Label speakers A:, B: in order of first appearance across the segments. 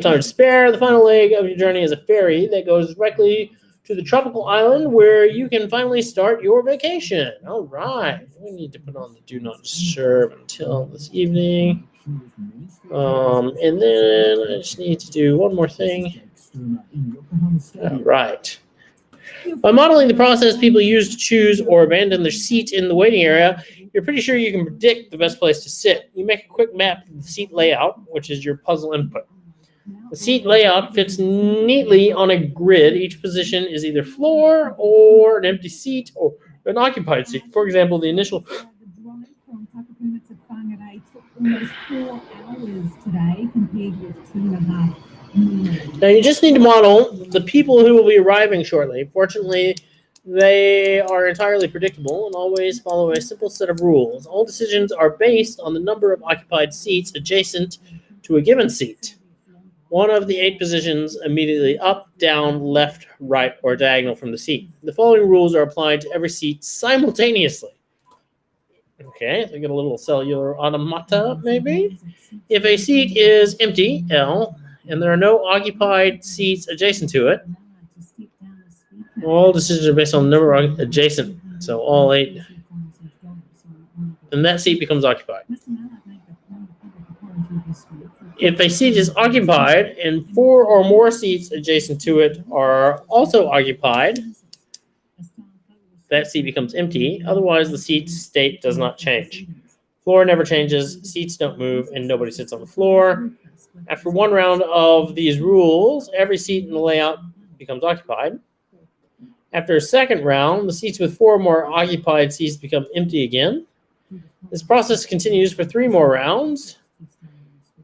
A: time to spare. The final leg of your journey is a ferry that goes directly to the tropical island where you can finally start your vacation. All right. We need to put on the do not disturb until this evening. And then I just need to do one more thing. All right. By modeling the process people use to choose or abandon their seat in the waiting area, you're pretty sure you can predict the best place to sit. You make a quick map of the seat layout, which is your puzzle input. The seat layout fits neatly on a grid. Each position is either floor or an empty seat or an occupied seat. For example, the initial...
B: The drive from Takapuna to Whangarei took almost 4 hours today compared with 2.5 minutes.
A: Now you just need to model the people who will be arriving shortly. Fortunately, they are entirely predictable and always follow a simple set of rules. All decisions are based on the number of occupied seats adjacent to a given seat. One of the 8 positions immediately up, down, left, right, or diagonal from the seat. The following rules are applied to every seat simultaneously. Okay, so we get a little cellular automata, maybe. If a seat is empty, L, and there are no occupied seats adjacent to it, all decisions are based on the number of adjacent, so all 8. And that seat becomes occupied. If a seat is occupied and 4 or more seats adjacent to it are also occupied, that seat becomes empty. Otherwise, the seat's state does not change. Floor never changes, seats don't move, and nobody sits on the floor. After one round of these rules, every seat in the layout becomes occupied. After a second round, the seats with 4 or more occupied seats become empty again. This process continues for 3 more rounds.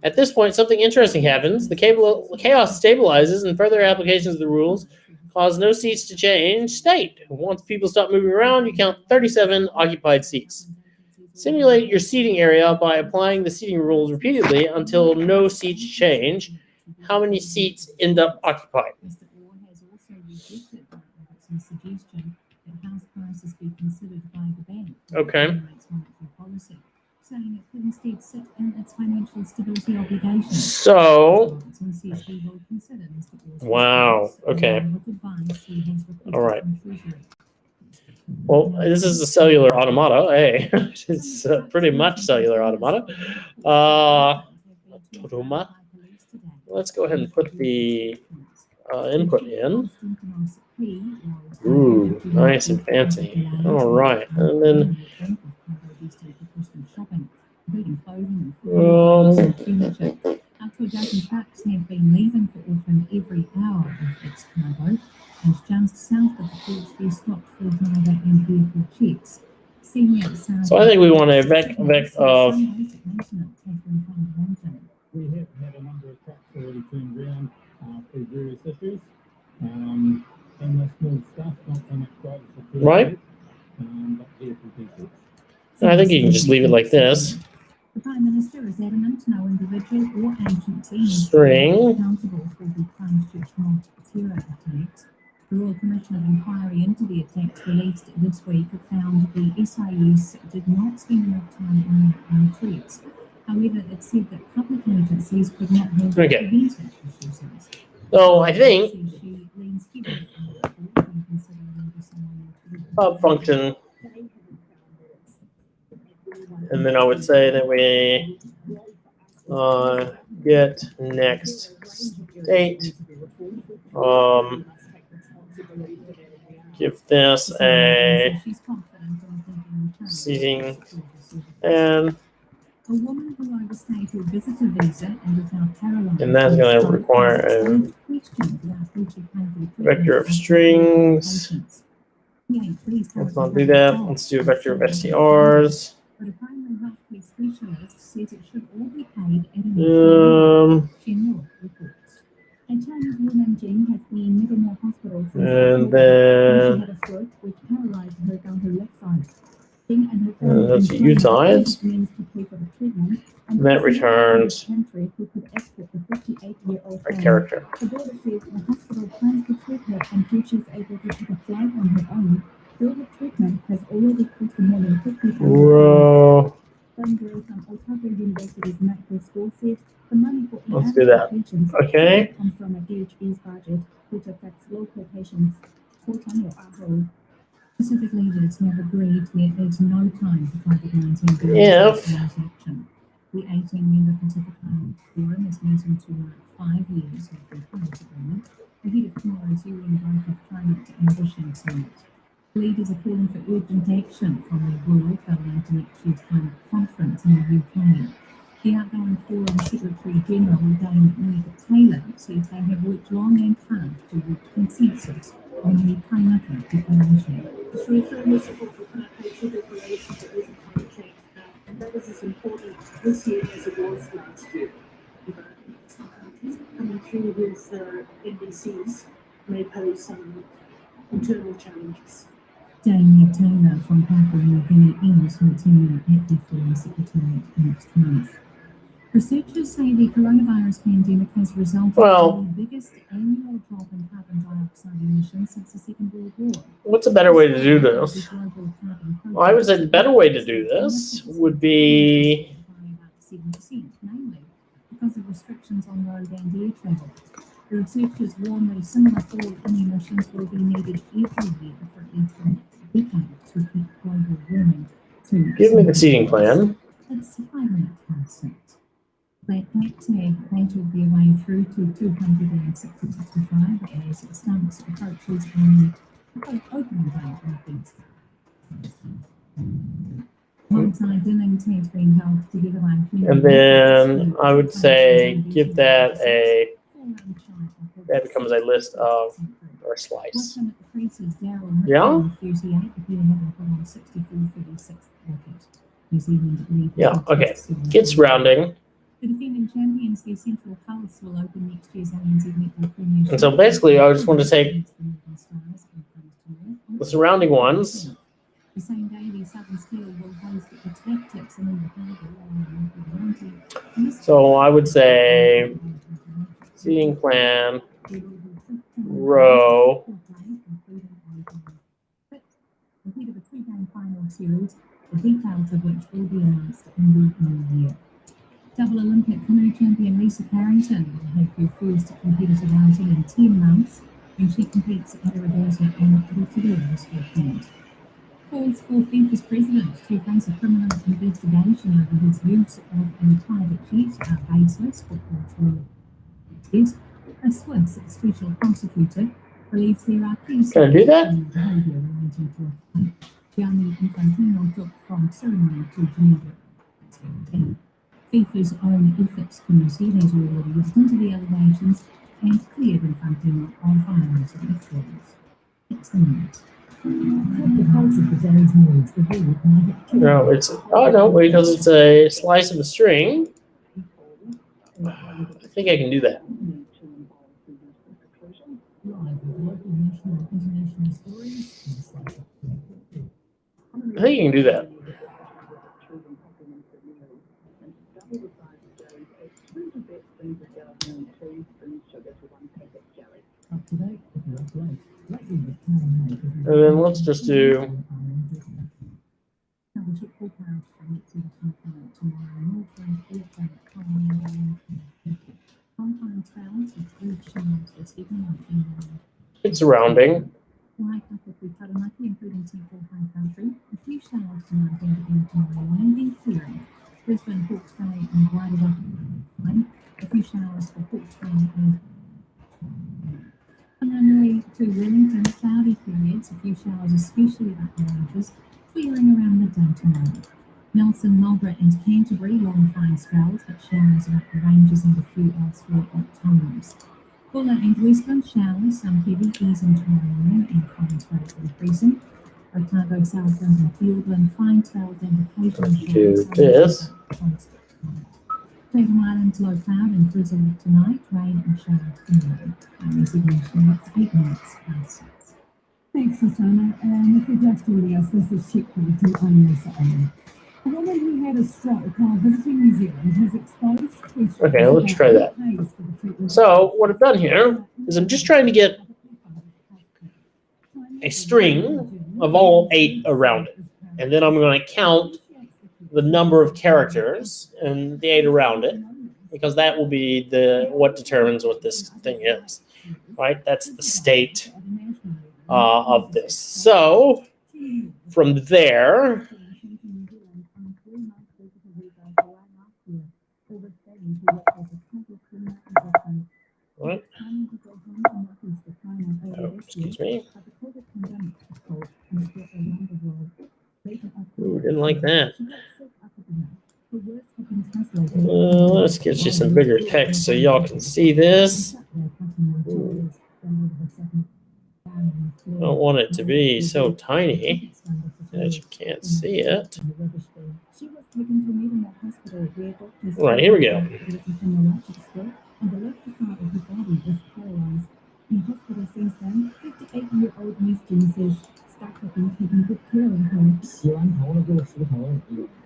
A: At this point, something interesting happens. The chaos stabilizes, and further applications of the rules cause no seats to change state. Once people stop moving around, you count 37 occupied seats. Simulate your seating area by applying the seating rules repeatedly until no seats change. How many seats end up occupied?
B: Mr. Orr has also rejected Robertson's suggestion that house prices be considered by the bank.
A: Okay.
B: Policy, saying it could instead sit in its financial stability obligations.
A: So,
B: Robertson says he will consider Mr. Orr's
A: wow.
B: response,
A: Okay.
B: along with advice he has requested
A: All right.
B: from Treasury.
A: Well, this is a cellular automata. Hey, it's pretty much cellular automata. Automata. Let's go ahead and put the input in. Ooh, nice and fancy. All right, and then
B: Up to a dozen trucks have been leaving for Auckland every hour with its cargo, and just south of the port they're stopped for driver and vehicle checks.
A: so I think we want a vec of
C: We have had a number of trucks already turned around for various issues. And the small stuff, not so much quite as secure.
A: Right.
C: But vehicle defects.
A: I think you can just leave it like this.
B: The Prime Minister is adamant no individual or agency is
A: String.
B: accountable for the Christchurch mock terror attacks. The Royal Commission of Inquiry into the attacks released this week have found the SIS did not spend enough time on threats. However, it said that public agencies could not have
A: Okay.
B: prevented the shootings.
A: So I think
B: She leans heavily on the report when considering the scenario.
A: hub function, and then I would say that we get next state. Give this a
B: She's confident in thinking in terms
A: seating
B: of
A: and
B: a woman who overstayed her visitor visa and is now paralyzed.
A: And that's going to require a vector of strings. Let's not do that. Let's do a vector of STRs.
B: But a primary healthcare specialist says it should all be paid at an general reports. A Chinese woman, Jane, has been in Middlemore Hospital since
A: And
B: October.
A: then
B: She had a stroke which paralyzed her down her left side. Jane and her family
A: that's
B: employed
A: U-tides.
B: means to pay for the treatment, and
A: That
B: there was no
A: returns
B: country who could export the 58-year-old
A: a
B: family.
A: character.
B: The border says the hospital plans to treat her until she's able to take a flight on her own. Though the treatment has already cost more than $50,000.
A: Whoa.
B: Guru from Otago University's macro school says the money for
A: Let's do that.
B: patients
A: Okay.
B: comes from a DHB's budget, which affects local patients. Pacific leaders have agreed there is no time for COVID-19
A: If-
B: action. The 18-member Pacific Island Forum is meeting to mark 5 years of the Paris Agreement ahead of tomorrow's UN Global Climate Ambition Summit. Leaders are calling for urgent action from the world going into next year's climate conference in the UK. The outgoing Forum Secretary General Dame Meg Taylor says they have worked long and hard to reach consensus on the Kainaka Declaration.
D: So we firmly support the Kainaka Declaration for urgent climate change, and that is as important this year as it was last year. Coming through with NDCs may pose some internal challenges.
B: Dame Meg Taylor from Papua New Guinea ends her tenure at the Forum Secretariat next month. Researchers say the coronavirus pandemic has resulted in the biggest annual drop in carbon dioxide emissions since the Second World War.
A: What's a better way to do this? Well, I would say the better way to do this would be
B: 7%, mainly because of restrictions on road and air travel. The researchers warn that a similar fall in emissions will be needed every year for at least the next decade to keep global warming to.
A: give me the seating plan.
B: It's a 5-minute concept. That tag will be away through to 265 as stumps approaches on the opening day of these. Alongside Billings has been held together by
A: And then I would say give that that becomes a list of or a slice. Yeah? Yeah, okay. It's rounding.
B: The defending champions, the Central Pulse, will open next year's ANZ Netball Premiership.
A: And so basically, I just want to take the surrounding ones.
B: The same day, the Southern Steel will host the Tactics and then the
A: So I would say seating plan, row.
B: Ahead of a 2-game final series, the details of which will be announced in the new year. Double Olympic canoe champion Lisa Carrington will have her first competitive outing in 10 months when she competes at a regatta in Rotterdam this weekend. Calls for FIFA's president to face a criminal investigation over his use of a private jet are baseless, football says. A Swiss special prosecutor believes there are key
A: Can I do that?
B: behaviour relating to a fight Gianni Infantino took from ceremony to Geneva. FIFA's own ethics committee has already looked into the allegations and cleared Infantino on violence of its rules. It's the minute. The pulse of the day's news revealed by
A: No, it's because it's a slice of a string. I think I can do that. I think you can do that. And then let's just do it's rounding.
B: Like Upper Taranaki, including Central High Country, a few showers tonight and again tomorrow morning, then clearing. Brisbane, Hawke's Bay and Wairoa, a few showers for Hawke's Bay and Whanganui to Wellington, cloudy periods, a few showers, especially up the ranges, clearing around midday tomorrow. Nelson, Marlborough and Canterbury, long fine spells, but showers up the ranges and a few elsewhere at times. Bulla and Western showers, some heavy, easing tomorrow morning and fine spells increasing. Otago, Southland and Fieldland, fine spells and occasional
A: Do
B: showers.
A: this.
B: Chatham Islands, low cloud and drizzle tonight, rain and showers tomorrow. Resignation, it's 8 minutes past 6.
E: Thanks, Susanna. And if you're just joining us, this is Checkpoint on Lisa Owen. A woman who had a stroke while visiting New Zealand has exposed questions.
A: Okay, let's try that. So what I've done here is I'm just trying to get a string of all 8 around it. And then I'm going to count the number of characters and the 8 around it, because that will be what determines what this thing is, right? That's the state of this. So from there, what? Oh, excuse me. Ooh, didn't like that. Let's get you some bigger text so y'all can see this. I don't want it to be so tiny that you can't see it. Right, here we go.
B: And the left side of her body was paralyzed. In hospital since then, 58-year-old Miss Jane says staff have been taking good care of her.
C: 洗完头了，给我梳头。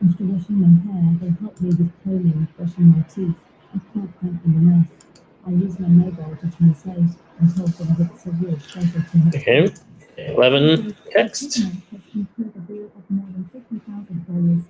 B: After washing my hair, they helped me with combing, brushing my teeth. I can't thank them enough. I use my mobile to translate and tell them that it's a real pleasure to help.
A: Okay, 11 text.
B: Has incurred a bill of more than $50,000,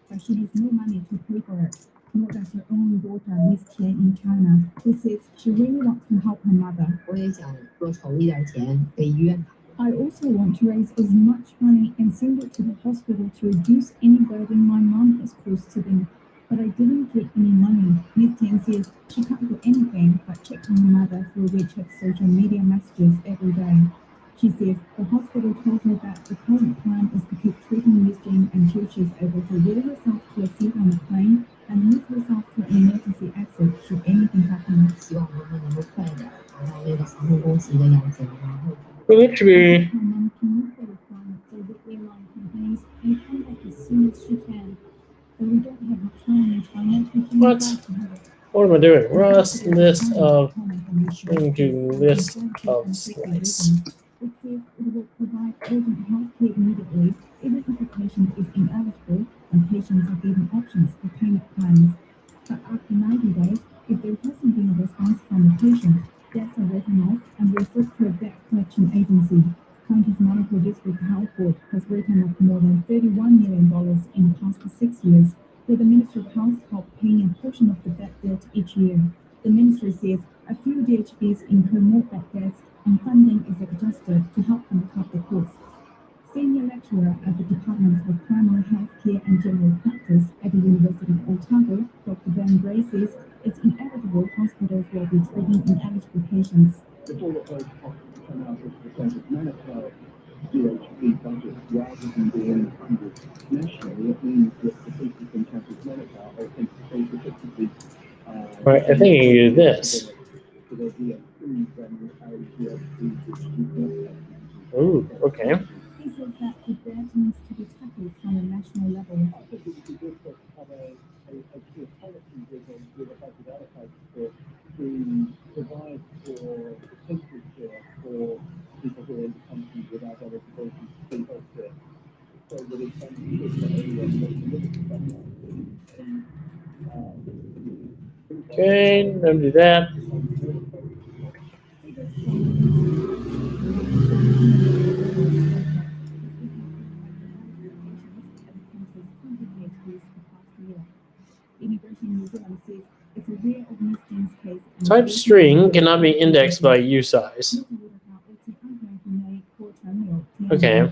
B: but she has no money to pay for it. Nor does her own daughter, Miss Tian in China, who says she really wants to help her mother.
F: 我也想多筹一点钱给医院。
B: I also want to raise as much money and send it to the hospital to reduce any burden my mum has caused to them. But I didn't get any money. Miss Tian says she can't do anything but check on her mother through WeChat social media messages every day. She says the hospital told her that the current plan is to keep treating Miss Jane until she's able to wheel herself to a seat on the plane and move herself to an emergency exit should anything happen.
F: 希望他们能够快点达到那个航空公司的要求，然后。
A: Literally.
B: My mum can meet the requirements of the airline companies and come back as soon as she can. Though we don't have much time in China, we can
A: What?
B: write to her.
A: What am I doing? Rust list of string to list of slice.
B: It says it will provide urgent health care immediately, even if a patient is ineligible, and patients are given options for payment plans. But after 90 days, if there hasn't been a response from the patient, debts are written off and referred to a debt collection agency. County's Monaco District Health Board has written off more than $31 million in the past 6 years, with the Ministry of Health help paying a portion of the debt each year. The ministry says a few DHBs incur more bad debts and funding is adjusted to help them cut the costs. Senior lecturer at the Department of Primary Health Care and General Practice at the University of Otago, Dr. Ben Gray says it's inevitable hospitals will be treating ineligible patients.
G: If all of those costs come out of the Centre Manitoba DHB budget rather than being funded nationally, it means that the people from Centre Manitoba are effectively
A: Right, I think you can do this.
G: So there'll be a free then DHB.
A: Ooh, okay.
B: He says that the debt needs to be tackled on a national level.
G: I think it would be good to have a clear policy with a budget allocated to provide for temporary care for people who are in the country without eligibility to see healthcare. So that it can be good for everyone to
A: Okay, don't do that. Type string cannot be indexed by usize. Okay.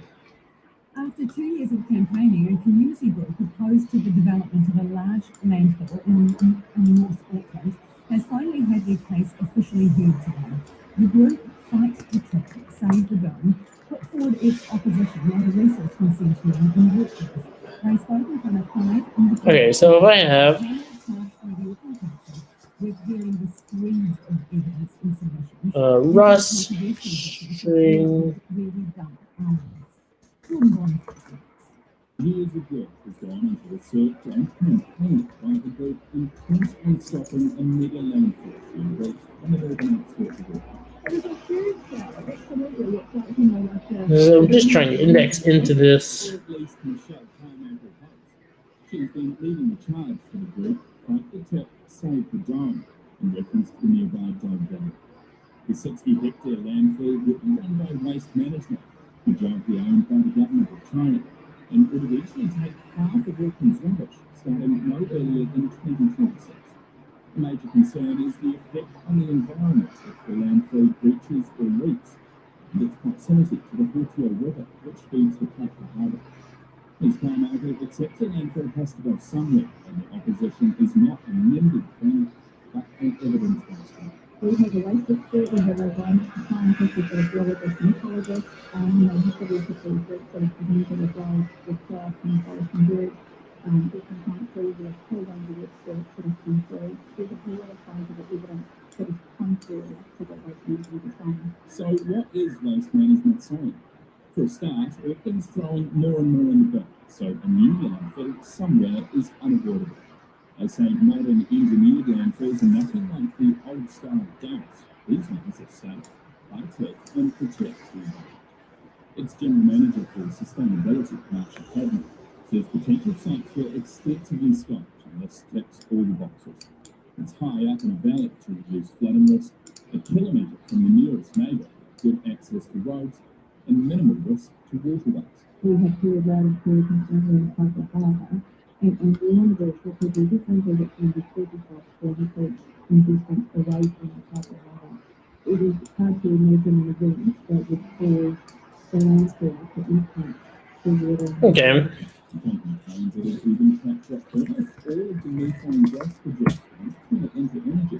B: After 2 years of campaigning, a community group opposed to the development of a large landfill in North Auckland has finally had their case officially heard today. The group Fight the Traffic, Save the Dome put forward its opposition at a resource consent hearing in Woodcliff. They spoke in front of 5 independent.
A: Okay, so if I have
B: with hearing the streams of evidence in submissions.
A: Rust string.
C: Years of work has gone into research and campaigning by the group intensely stopping a mega landfill being built on the northern outskirts of Auckland.
A: So I'm just trying to index into this.
C: At least Michelle Carmichael House. She's been leading the charge for the group Fight the Tip, Save the Dome, in reference to the nearby Dome Valley. The 60-hectare landfill will be run by Waste Management, majority owned by the government of China. and would eventually take half of Auckland's rubbish, starting no earlier than 2026. A major concern is the effect on the environment if the landfill breaches or leaks, and its proximity to the Hutio River, which feeds the Taupo Harbour. Ms. Carmichael accepts the landfill has to go somewhere, and the opposition is not an amended plan, but an evidence-based one.
E: We have a waste expert, we have a environmental scientist, we've got a geologist and ecologist, you've got a couple of groups that have presented as well with craft and forestry group, different countries, we have a whole range of experts that have come through. There's a whole lot of kinds of evidence that has come through to what waste management is saying.
C: So what is waste management saying? For a start, Auckland's throwing more and more in the bin, so a new landfill somewhere is unavoidable. They say modern engineered landfills are nothing like the old-style dumps. These ones are safe, high-tech, and protect the environment. Its general manager for sustainability, Marcia Cadman, says potential sites were extensively scoped, and this ticks all the boxes. It's high up in a valley to reduce flooding risk, a kilometre from the nearest neighbour, good access to roads, and minimal risk to waterways.
E: We have clear road improvements in the Taupo Harbour, and one of those will be different that can be certified for research investment away from the Taupo Harbour. It is hard to imagine an event that would cause the landfill to impact the water.
A: Okay.
C: Company claims it has even captured almost all of the methane gas produced and turned it into energy.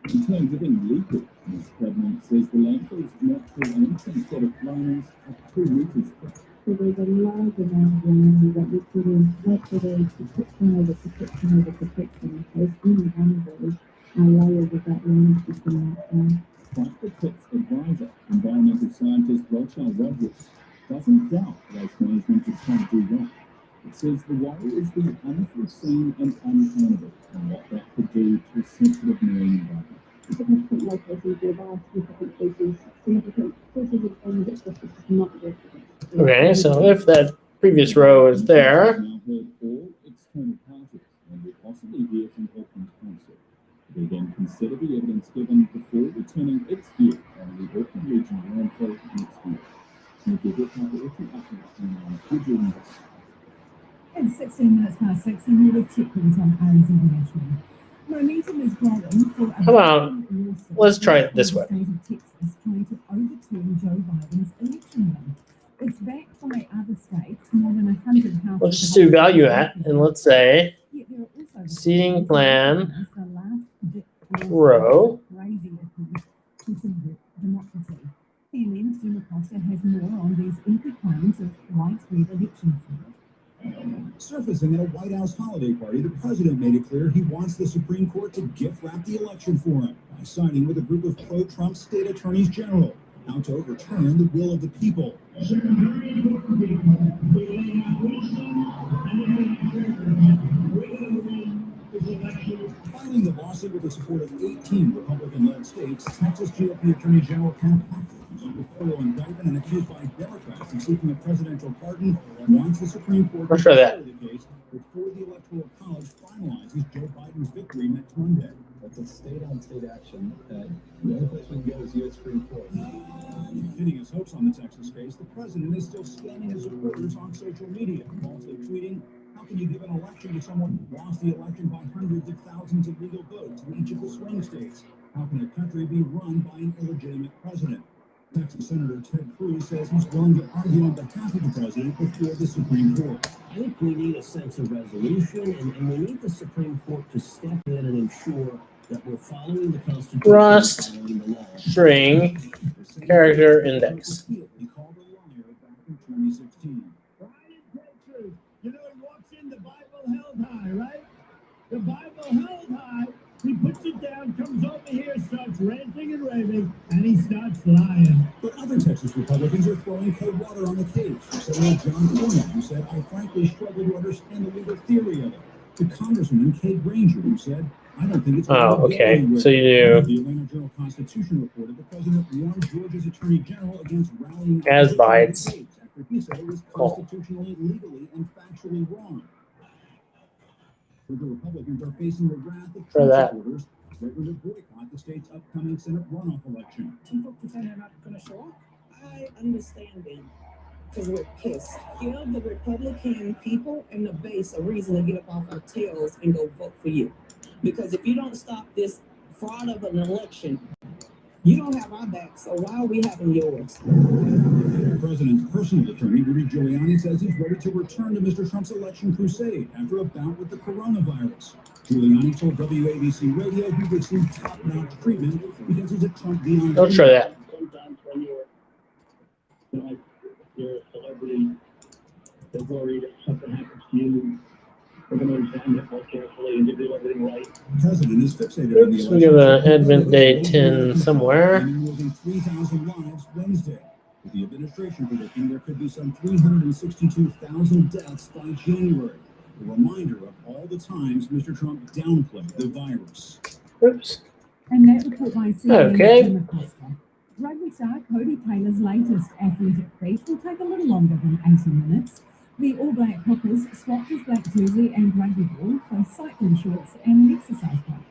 C: In terms of any leakage, Ms. Cadman says the landfill's natural and synthetic linings are 2 metres thick.
E: So there's a large amount of land that we put in, not for the protection over protection over protection. There's only one of those layers of that land system right now.
C: Practice advisor, environmental scientist Rochelle Rodgers, doesn't doubt waste management is trying to do right. It says the worry is the unforeseen and unaccountable, and what that could do to a sensitive marine environment.
E: Significant locations whereby significant species, significant species of animals that just not working.
A: Okay, so if that previous row is there,
C: Now heard all external parties and will possibly hear from Auckland Council. They then consider the evidence given before returning its view on the Auckland Regional landfill next year.
E: It's 16 minutes past 6 and you're with Checkpoint on RNZ National. Momentum is growing for a
A: How about, let's try it this way.
E: State of Texas trying to overturn Joe Biden's election win. It's backed by other states, more than 100 houses.
A: Let's just do value at, and let's say
E: Yet there are also
A: seating plan
E: the last
A: row.
E: crazy considered democracy. CNN's Jim Acosta has more on these empty claims of widespread election fraud.
H: Surfacing at a White House holiday party, the president made it clear he wants the Supreme Court to gift wrap the election for him by signing with a group of pro-Trump state attorneys general out to overturn the will of the people. Filing the lawsuit with the support of 18 Republican-led states, Texas GOP Attorney General Ken Paxton, who's under federal indictment and accused by Democrats of seeking a presidential pardon, wants the Supreme Court
A: Let's try that.
H: the case before the Electoral College finalizes Joe Biden's victory next Monday.
I: That's a state-on-state action. The only place we can go is U.S. Supreme Court.
H: Pinning his hopes on the Texas case, the president is still scanning his supporters on social media, falsely tweeting, "How can you give an election to someone who lost the election by hundreds of thousands of legal votes in each of the swing states? How can a country be run by an illegitimate president?" Texas Senator Ted Cruz says he's willing to argue on behalf of the president before the Supreme Court.
J: I think we need a sense of resolution, and we need the Supreme Court to step in and ensure that we're following the Constitution,
A: Rust,
J: following the law.
A: string, character index.
H: He called a liar back in 2016.
K: You know, he walks in, the Bible held high, right? The Bible held high. He puts it down, comes over here, starts ranting and raving, and he starts lying.
H: But other Texas Republicans are throwing cold water on the case. Senator John Cornyn, who said, "I frankly struggle to understand the legal theory of it." To Congresswoman Kate Granger, who said, "I don't think it's
A: Oh, okay. So you do
H: The Atlanta Journal-Constitution reported the president warned Georgia's attorney general against rallying
A: as bites.
H: after he said it was constitutionally, legally, and factually wrong. The Republicans are facing the wrath of
A: For
H: Trump
A: that.
H: supporters, threatening to boycott the state's upcoming Senate runoff election.
D: Some folks are saying they're not going to show up. I understand them.
L: because we're pissed. Give the Republican people and the base a reason to get up off our tails and go vote for you. Because if you don't stop this fraud of an election, you don't have our back, so why are we having yours?
H: The president's personal attorney, Rudy Giuliani, says he's ready to return to Mr. Trump's election crusade after a bout with the coronavirus. Giuliani told WABC Radio he received top-notch treatment because he's a Trump beyond.
A: Don't show that.
G: Sometimes when you're a celebrity, they're worried if something happens to you, they're going to examine it more carefully and do everything right.
H: The president is fixated on the
A: Oops,
H: election.
A: we got an Advent Day 10 somewhere.
H: More than 3,000 lives Wednesday. With the administration predicting there could be some 362,000 deaths by January. A reminder of all the times Mr. Trump downplayed the virus.
A: Oops.
B: And that report by CNN
A: Okay.
B: Jim Acosta. Rugby star Cody Taylor's latest athletic feat will take a little longer than 80 minutes. The All Black Hookers swapped his black jersey and rugby ball for cycling shorts and an exercise bike.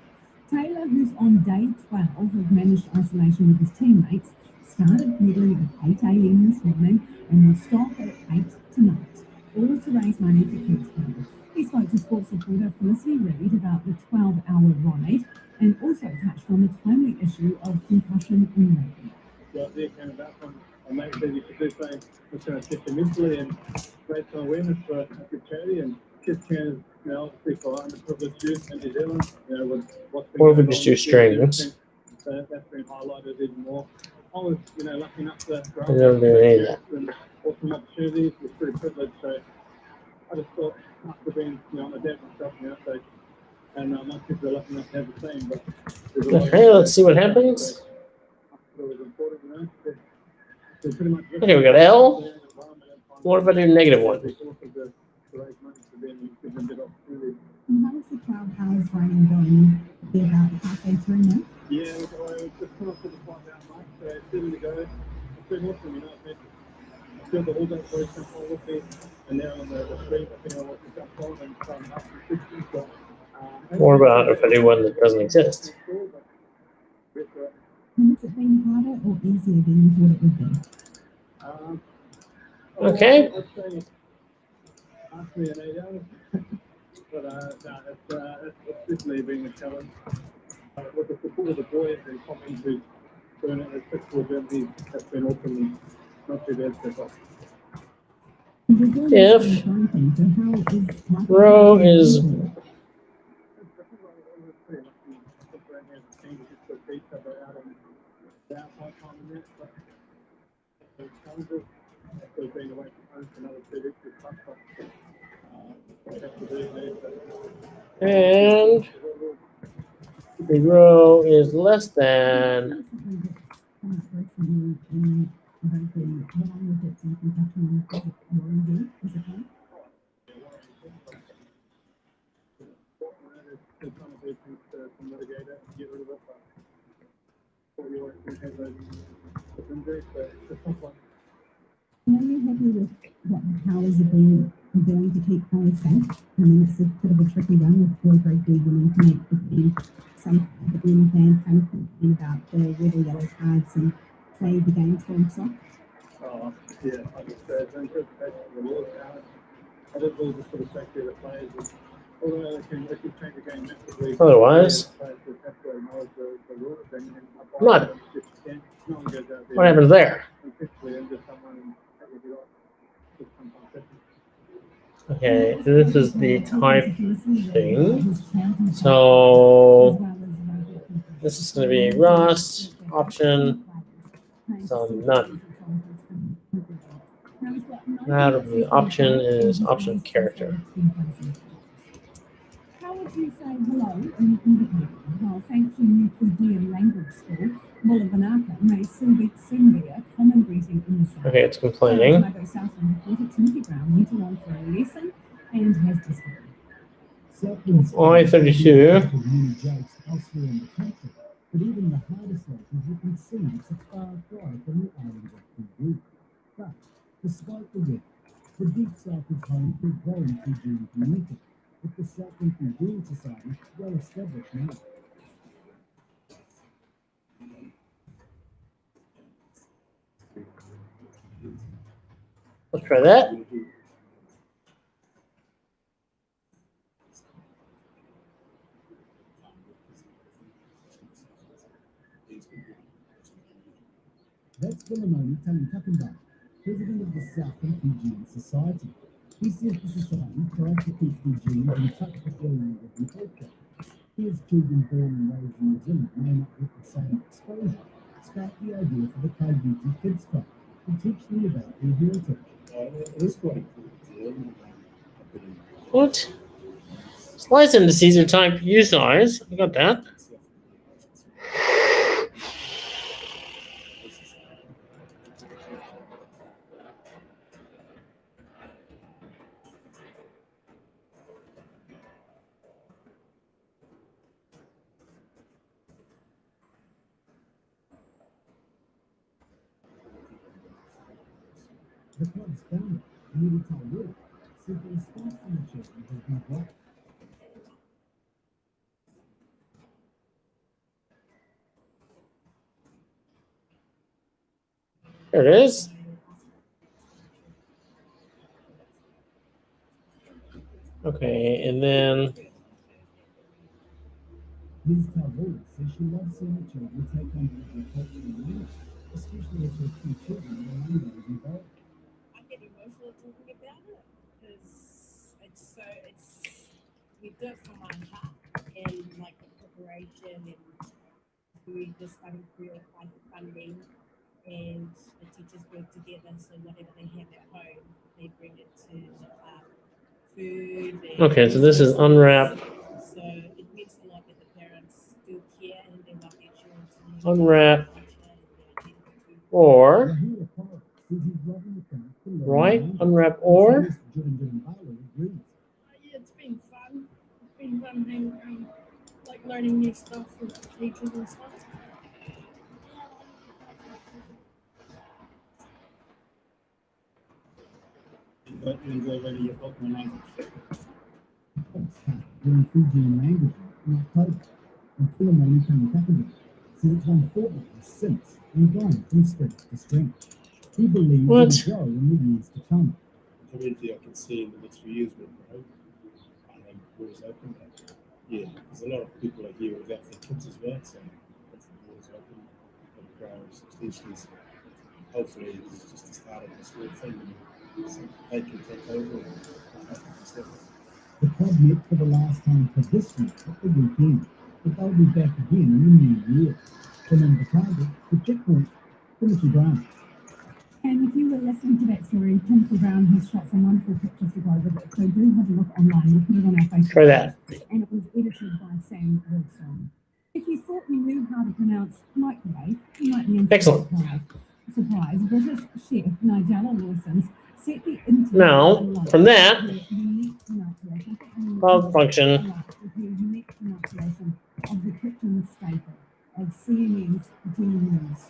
B: Taylor, who's on day 12 of managed isolation with his teammates, started pedaling at 8 a.m. this morning and will stop at 8 tonight, all to raise money for Kids Club. He spoke to sports reporter Felicity Reid about the 12-hour ride and also touched on the timely issue of concussion in rugby.
G: Right there came about from a mate said you should do something that's going to test you mentally and raise some awareness for a good charity. And Kids Can, you know, obviously for underprivileged youth in New Zealand, you know, with what's been
A: Or we
G: going
A: just
G: on
A: do
G: with
A: strings.
G: so that's been highlighted even more. I was, you know, lucky enough to grow
A: I don't do any of that.
G: and awesome opportunities, was pretty privileged. So I just thought, after being, you know, I'm a dad myself, you know, so, and my kids are lucky enough to have the same. But there's a lot of-
A: Okay, let's see what happens.
G: it was important, you know, to pretty much
A: Okay, we got L. What if I do negative one?
B: And how is the 12 hours riding going? Be about halfway through now?
G: Yeah, it was just come up to the 5 hour mark, so 7 to go. It's been awesome, you know. I feel the All Black boys come on with me, and they're on the street, I think I want to jump on and come up to 60. So,
A: What about if I do one that doesn't exist?
B: And has it been harder or easier than you thought it would be?
A: Okay.
G: I'd say ask me in 8 hours. But no, it's definitely been a challenge. With the support of the boys and comments who's doing it as fixable Germany, that's been awesome and not too bad so far.
A: If row is and the row is less than
B: Are you happy with what the powers have been doing to keep Holly safe? I mean, it's a bit of a tricky one with Boy Great Big wanting to make some of the fans kind of thinking about the red or yellow cards and play the game to himself.
G: Oh, yeah, I just the interpretation of the laws now. I just really just for the safety of the players. Although they can change the game massively.
A: Otherwise,
G: players would have to acknowledge the rules and
A: What?
G: no one goes out there.
A: what happens there?
G: And physically injure someone and that would be like just sometimes happens.
A: Okay, so this is the type thing. So this is going to be Rust option. So none. Out of the option is option character.
B: How would you say hello in Indicator? While sanctioning Euclidean language school, Mullavanaka may soon be a common greeting in the South.
A: Okay, it's complaining.
B: Tomago Southland reporter Timothy Brown went along for a lesson and has this story.
A: I-32.
K: But even the hardest lessons you can see it's a far cry from the islands of Peru. But despite the weather, the deep south is home to a very Fijian community, with the Southland Fijian Society well established now.
A: Try that.
K: That's Philomena Tanitakumba, president of the Southern Fijian Society. He says the society tries to keep Fijians in touch with their language and culture. His children born and raised in New Zealand may not get the same exposure. Sparked the idea for the Kaiviti Kids Club to teach them about their heritage.
I: It is quite important to learn a bit of
A: What? Slice into Caesar type U size. I got that.
K: The club's founder, Nuri Tawil, said the response from the children has been great.
A: There it is. Okay, and then
K: Ms. Tawil says she loves seeing the children take on their culture and language, especially as her two children are language involved.
D: I get emotional talking about it because we do it from our heart and like the preparation and we just started through like funding and the teachers work together so whatever they have at home they bring it to food. And
A: okay, so this is unwrap.
D: So it means a lot that the parents still care and they want their children to
A: Unwrap or right? Unwrap or
D: yeah, it's been fun. It's been fun being like learning new stuff with teachers and stuff.
G: But you enjoy learning your Pokemon language.
K: Learn Fijian language in October, and Philomena Tanitakumba says it's won fortnightly since and grown from strength to strength. He believes it will grow in the years to come.
I: the community I can see in the next few years will grow. And then doors open. But yeah, there's a lot of people are here without their kids as well, so hopefully the doors open and grow substantially. So hopefully this is just the start of this whole thing and so they can take over and stuff.
K: The club met for the last time for this week at the weekend, but they'll be back again in the new year. From Invercargill, the Checkpoint, Timothy Brown.
B: And if you were listening to that story, Timothy Brown has shot some wonderful pictures to go with it. So do have a look online. We'll put it on our Facebook
A: Try that.
B: page. And it was edited by Sam Wilson. If you thought you knew how to pronounce microwave, you might be in
A: Excellent.
B: surprise. British chef Nigella Lawson's set the internet
A: Now,
B: alight
A: from that,
B: with her unique pronunciation
A: cloud function.
B: with her unique pronunciation of the kitchen staple of CNN's G News.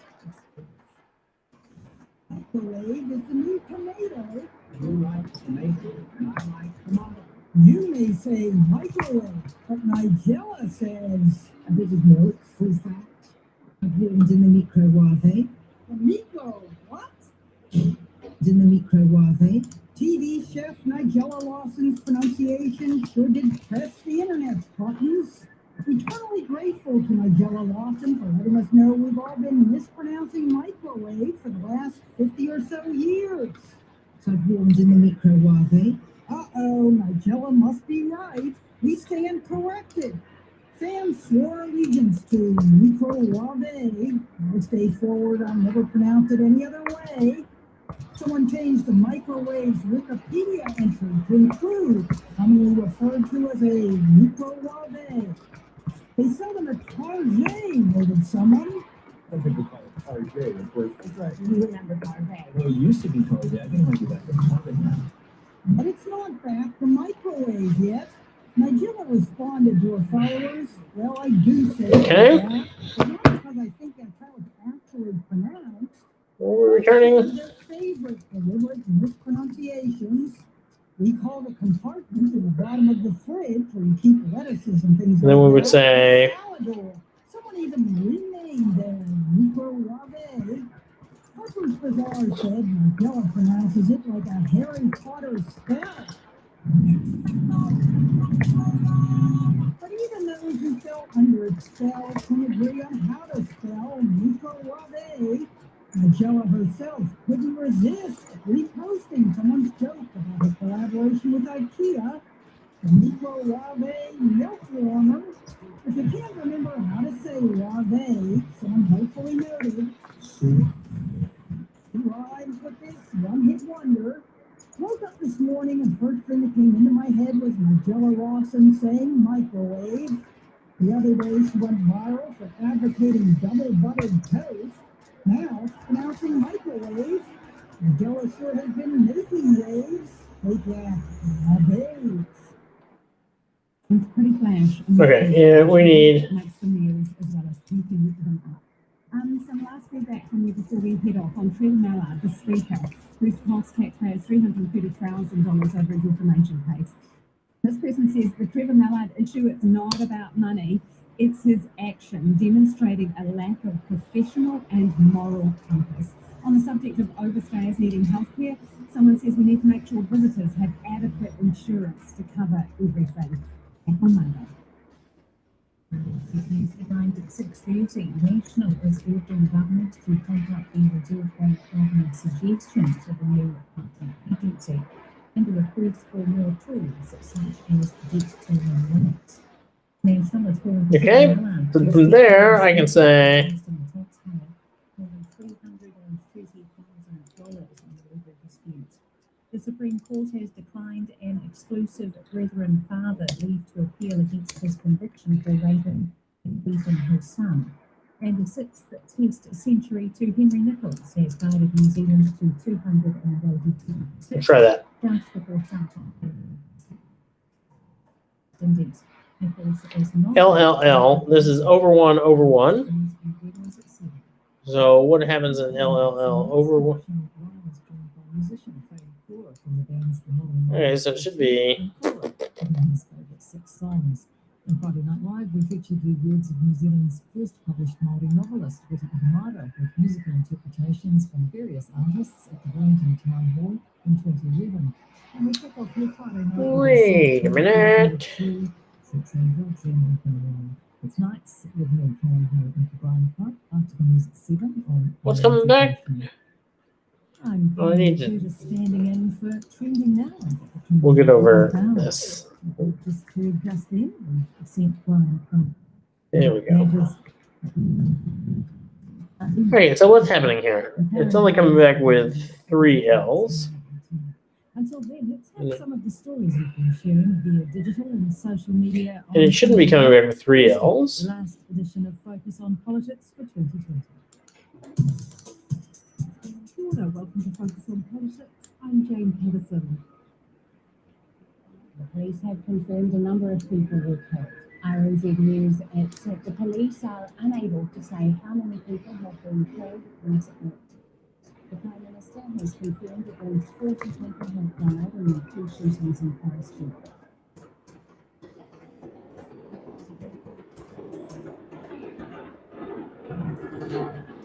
K: Microwave is the new tomato. You like tomato, and I like tomato. You may say microwave, but Nigella says a bit of milk, full fat, important in the microwave. The micro, what? In the microwave. TV chef Nigella Lawson's pronunciation sure did press the internet's buttons. Eternally grateful to Nigella Lawson for letting us know we've all been mispronouncing microwave for the last 50 or so years. Subworms in the microwave. Uh-oh, Nigella must be right. We stand corrected. Sam swore allegiance to microwave. This day forward, I'll never pronounce it any other way. Someone changed the microwave's Wikipedia entry to include commonly referred to as a microwave. They sell them at Target, noted someone.
I: Some people call it Target, of course.
B: That's right, you remember Target.
I: Well, it used to be Target. I think it might be back in Target now.
K: But it's not back to microwave yet. Nigella responded to her followers. Well, I do say
A: Okay.
K: that, but not because I think that's how it's actually pronounced.
A: We're returning.
K: Their favorite deliberate mispronunciations. We call the compartment in the bottom of the fridge where you keep lettuces and things
A: And then
K: like
A: we would
K: that.
A: say
K: Salad door. Someone even renamed their microwave. Harper's Bazaar said Mandela pronounces it like a Harry Potter spell. But even those who fell under its spell can agree on how to spell Nico Rave. Magella herself couldn't resist reposting someone's joke about a collaboration with IKEA. The Nico Rave milk warmer. If you can't remember how to say Rave, someone hopefully noted. Who rhymes with this one-hit wonder. Woke up this morning and first thing that came into my head was Magella Rawson saying microwave. The other day she went viral for advocating double buttered toast. Now it's pronouncing microwave. Magella sure has been making waves. Make that waves. It's pretty flash.
A: Okay, yeah, we need.
B: Makes the news as well as keeping them up. Some last feedback from you before we head off on Trevor Mallard, the Speaker, who's cost taxpayers $330,000 over his information case. This person says the Trevor Mallard issue, it's not about money, it's his action, demonstrating a lack of professional and moral compass. On the subject of overstayers needing healthcare, someone says we need to make sure visitors have adequate insurance to cover everything. Back on Monday.
E: News headlines at 6:30. National is urging government to take up the Reserve Bank government's suggestion to the new content agency and a request for more tools such as debt ceiling limits. National is calling for
A: Okay, so from there I can say.
B: The Supreme Court has declined an exclusive Brethren father leave to appeal against his conviction for raping and beating his son. And the sixth Test century to Henry Nichols has guided New Zealand to 282.
A: Try that.
B: Just before starting. Indeed. Nichols is not
A: LLL. This is over 1 over 1. So what happens in LLL over 1? Okay, so it should be.
K: Six songs. On Friday Night Live, we featured the words of New Zealand's first published Māori novelist, Witi Ahamara, with musical interpretations from various artists at the Wellington Town Hall in 2011. And we kick off your Friday night.
A: Wait a minute.
K: It's nights with me, Karen Hay, and Brian Clark, after the news at 7 on.
A: What's coming back?
K: I'm
A: Oh, I need to.
K: standing in for Trending Now.
A: We'll get over this.
K: Just then, we sent Brian from.
A: There we go. Okay, so what's happening here? It's only coming back with 3 L's.
K: Until then, let's have some of the stories you've been sharing via digital and social media.
A: And it shouldn't be coming back with 3 L's.
K: Last edition of Focus on Politics for 2020. Hello, welcome to Focus on Politics. I'm Jane Patterson.
M: The police have confirmed a number of people were killed. RNZ News at the police are unable to say how many people have been killed recently. The Prime Minister has confirmed that at least 40 people have died in the 2 shootings in Christchurch.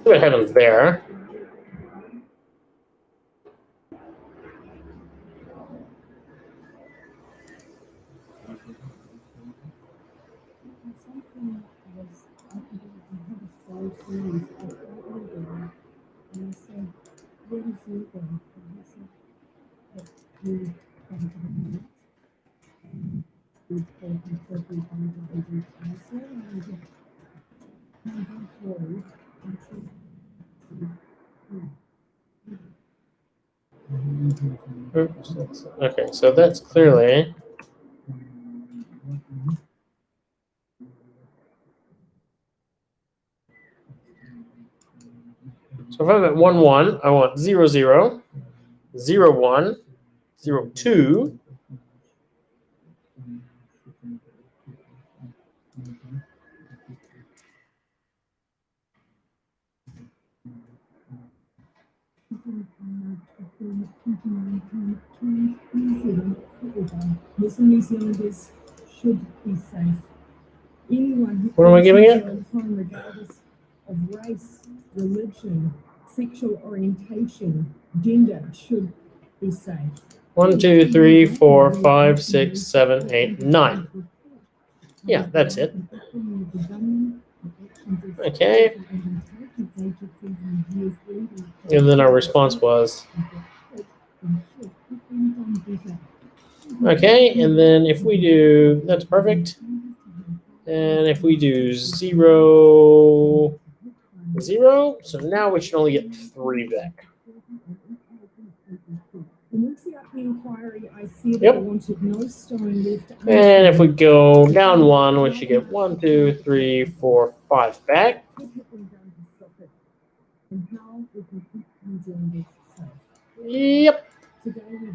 A: See what happens there. Oops, okay, so that's clearly. So if I'm at 1 1, I want 0 0, 0 1, 0 2.
K: Muslim New Zealanders should be safe. Anyone who
A: What am I giving it?
K: home regardless of race, religion,
B: sexual orientation, gender should be safe.
A: 1, 2, 3, 4, 5, 6, 7, 8, 9. Yeah, that's it. Okay. And then our response was, okay, and then if we do, that's perfect. And if we do 0, 0, so now we should only get 3 back. Yep. And if we go down 1, we should get 1, 2, 3, 4, 5 back. Yep.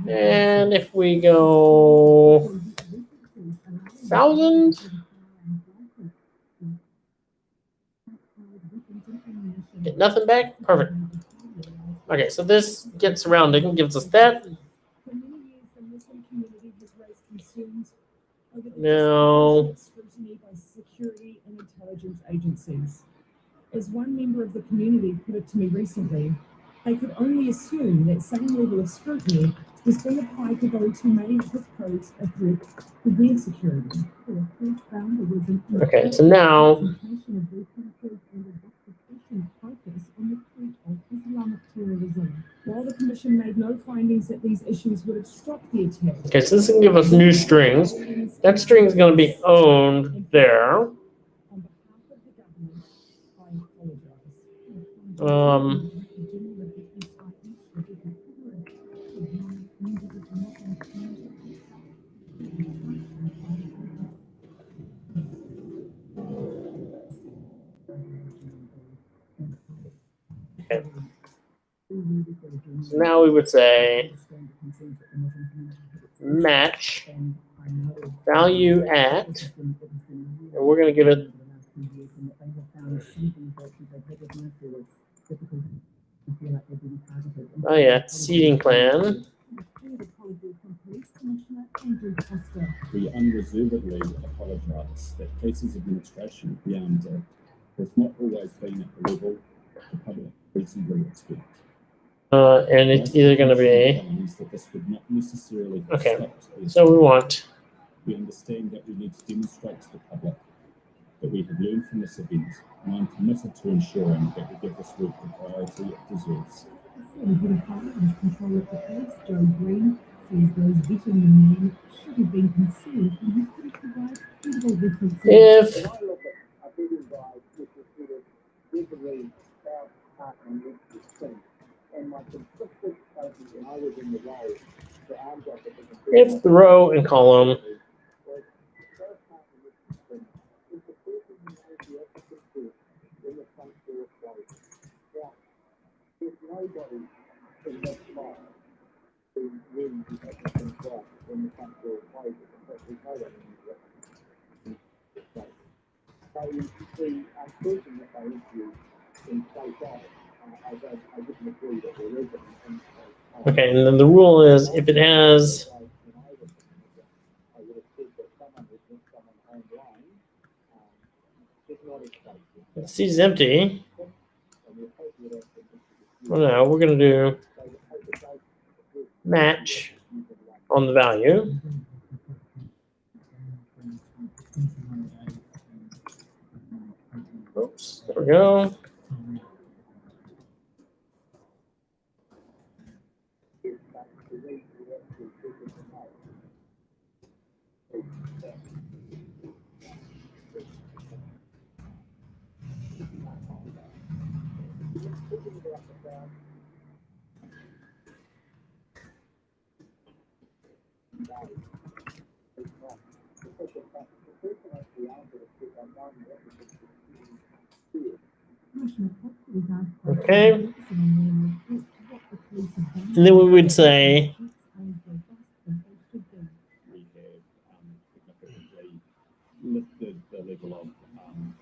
A: And if we go 1,000, get nothing back. Perfect. Okay, so this gets rounding, gives us that. Now,
B: security and intelligence agencies. As one member of the community put it to me recently, they could only assume that same level of scrutiny was being applied to those who may have posed a threat to their security.
A: okay, so now
B: While the commission made no findings that these issues would have stopped the attack.
A: okay, so this can give us new strings. That string is going to be owned there. Okay. So now we would say match value at, and we're going to give it, oh yeah, seating plan.
C: We unreservedly apologise that Cases administration beyond it has not always been at the level the public reasonably expect.
A: And it's either going to be,
C: that this would not necessarily have
A: okay,
C: stopped.
A: so we want,
C: We understand that we need to demonstrate to the public that we have learned from this event, and I'm committed to ensuring that we give this work the priority it deserves.
B: Joe Green says those vetting men should have been concealed and he could have provided credible references.
A: if
G: When I look at a bidding guide which is sort of regularly our partner with this thing, and my consistent focus when I was in the role for arms officers,
A: if the row and column
G: was their partner with this thing is the person who knows the applicant first when the front door closes. Now, there's nobody in this file who wins the applicant right when the front door closes. In fact, there's no one in the applicant. So the uncertainty that they issue in state law, I wouldn't agree that there is an.
A: okay, and then the rule is if it has,
G: I would have said that someone who thinks someone online is not a state.
A: the seat is empty. Well, no, we're going to do match on the value. Oops, there we go. Okay. And then we would say
C: We have significantly lifted the level of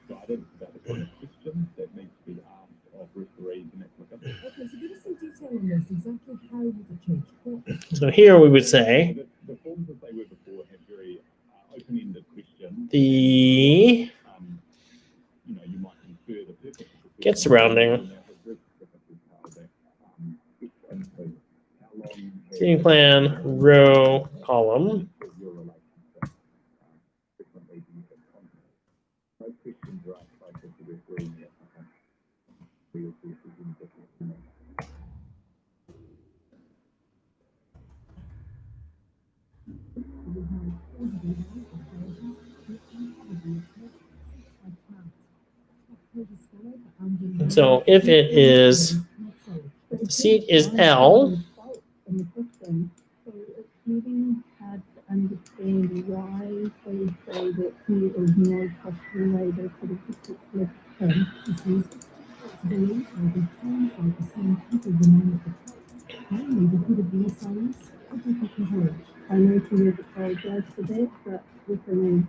C: guidance about the kind of questions that need to be asked of referees and applicants.
B: Okay, so give us some detail on this. Exactly how was it changed?
A: so here we would say
C: The forms as they were before had very open-ended questions.
A: the
C: You know, you might infer the purpose of the
A: get
C: question.
A: surrounding.
C: And that was very specific.
A: Seating plan, row, column. And so if it is, if the seat is L,
E: in the question, so it's really hard to understand why they would say that there is no possible way they could have particular term. This is to believe that the terms like the same people remain at the top. Mainly the head of the SIS could be because I know to you apologize for that, but within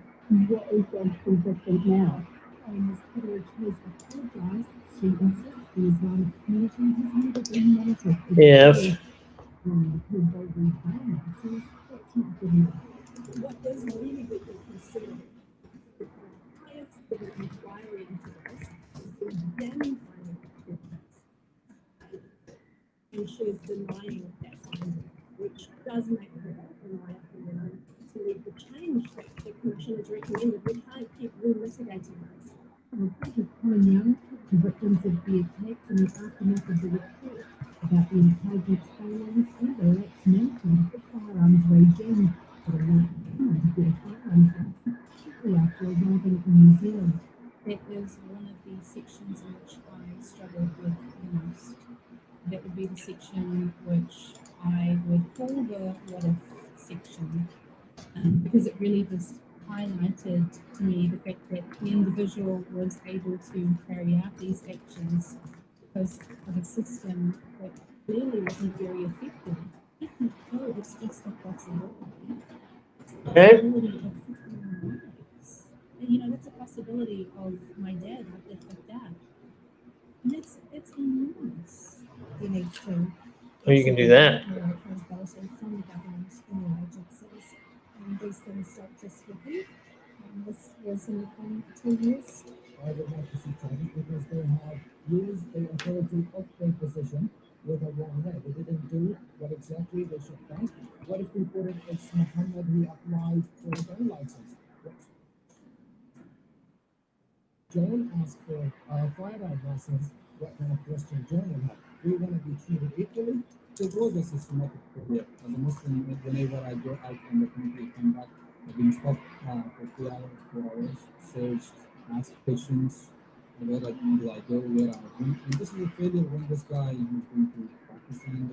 E: what is going to be different now? And as Peter has apologized, she insists the Islamic community has never been monitored.
A: if
D: What does really get you considered? The highest that is inquiry into this is the examining finding difference. And she's denying that finding, which does make her, in my opinion, to lead the change that the commission has recommended. We can't keep re-litigating this.
E: Pointing out to victims of the attacks and the aftermath of the report about the intelligence failings and the lax management of the firearms regime that are not common to get a firearms license, particularly after arriving in New Zealand.
B: That is one of the sections in which I struggled with the most. That would be the section which I would call the what if section, because it really just highlighted to me the fact that the individual was able to carry out these actions because of a system that clearly wasn't very effective. Even though it's just a possibility.
A: Okay.
B: And, you know, that's a possibility of my dad after his death. And it's enormous.
E: We need to.
A: Oh, you can do that.
E: Accountability from the government and the agencies. And these things don't just happen. This was in the plan for 2 years.
K: I would like to see change because they have used the authority of their position with a wrong way. They didn't do what exactly they should have. What if we put it as Muhammad who applied for a gun license? John asked for a firearm license. What kind of question John will have? We want to be treated equally. So those are systematic. Yeah, as a Muslim, whenever I go out in the country, come back, I've been stopped for 3 hours, 4 hours, searched, asked questions, where do I go, where I go. And this is a failure when this guy who's going to Pakistan,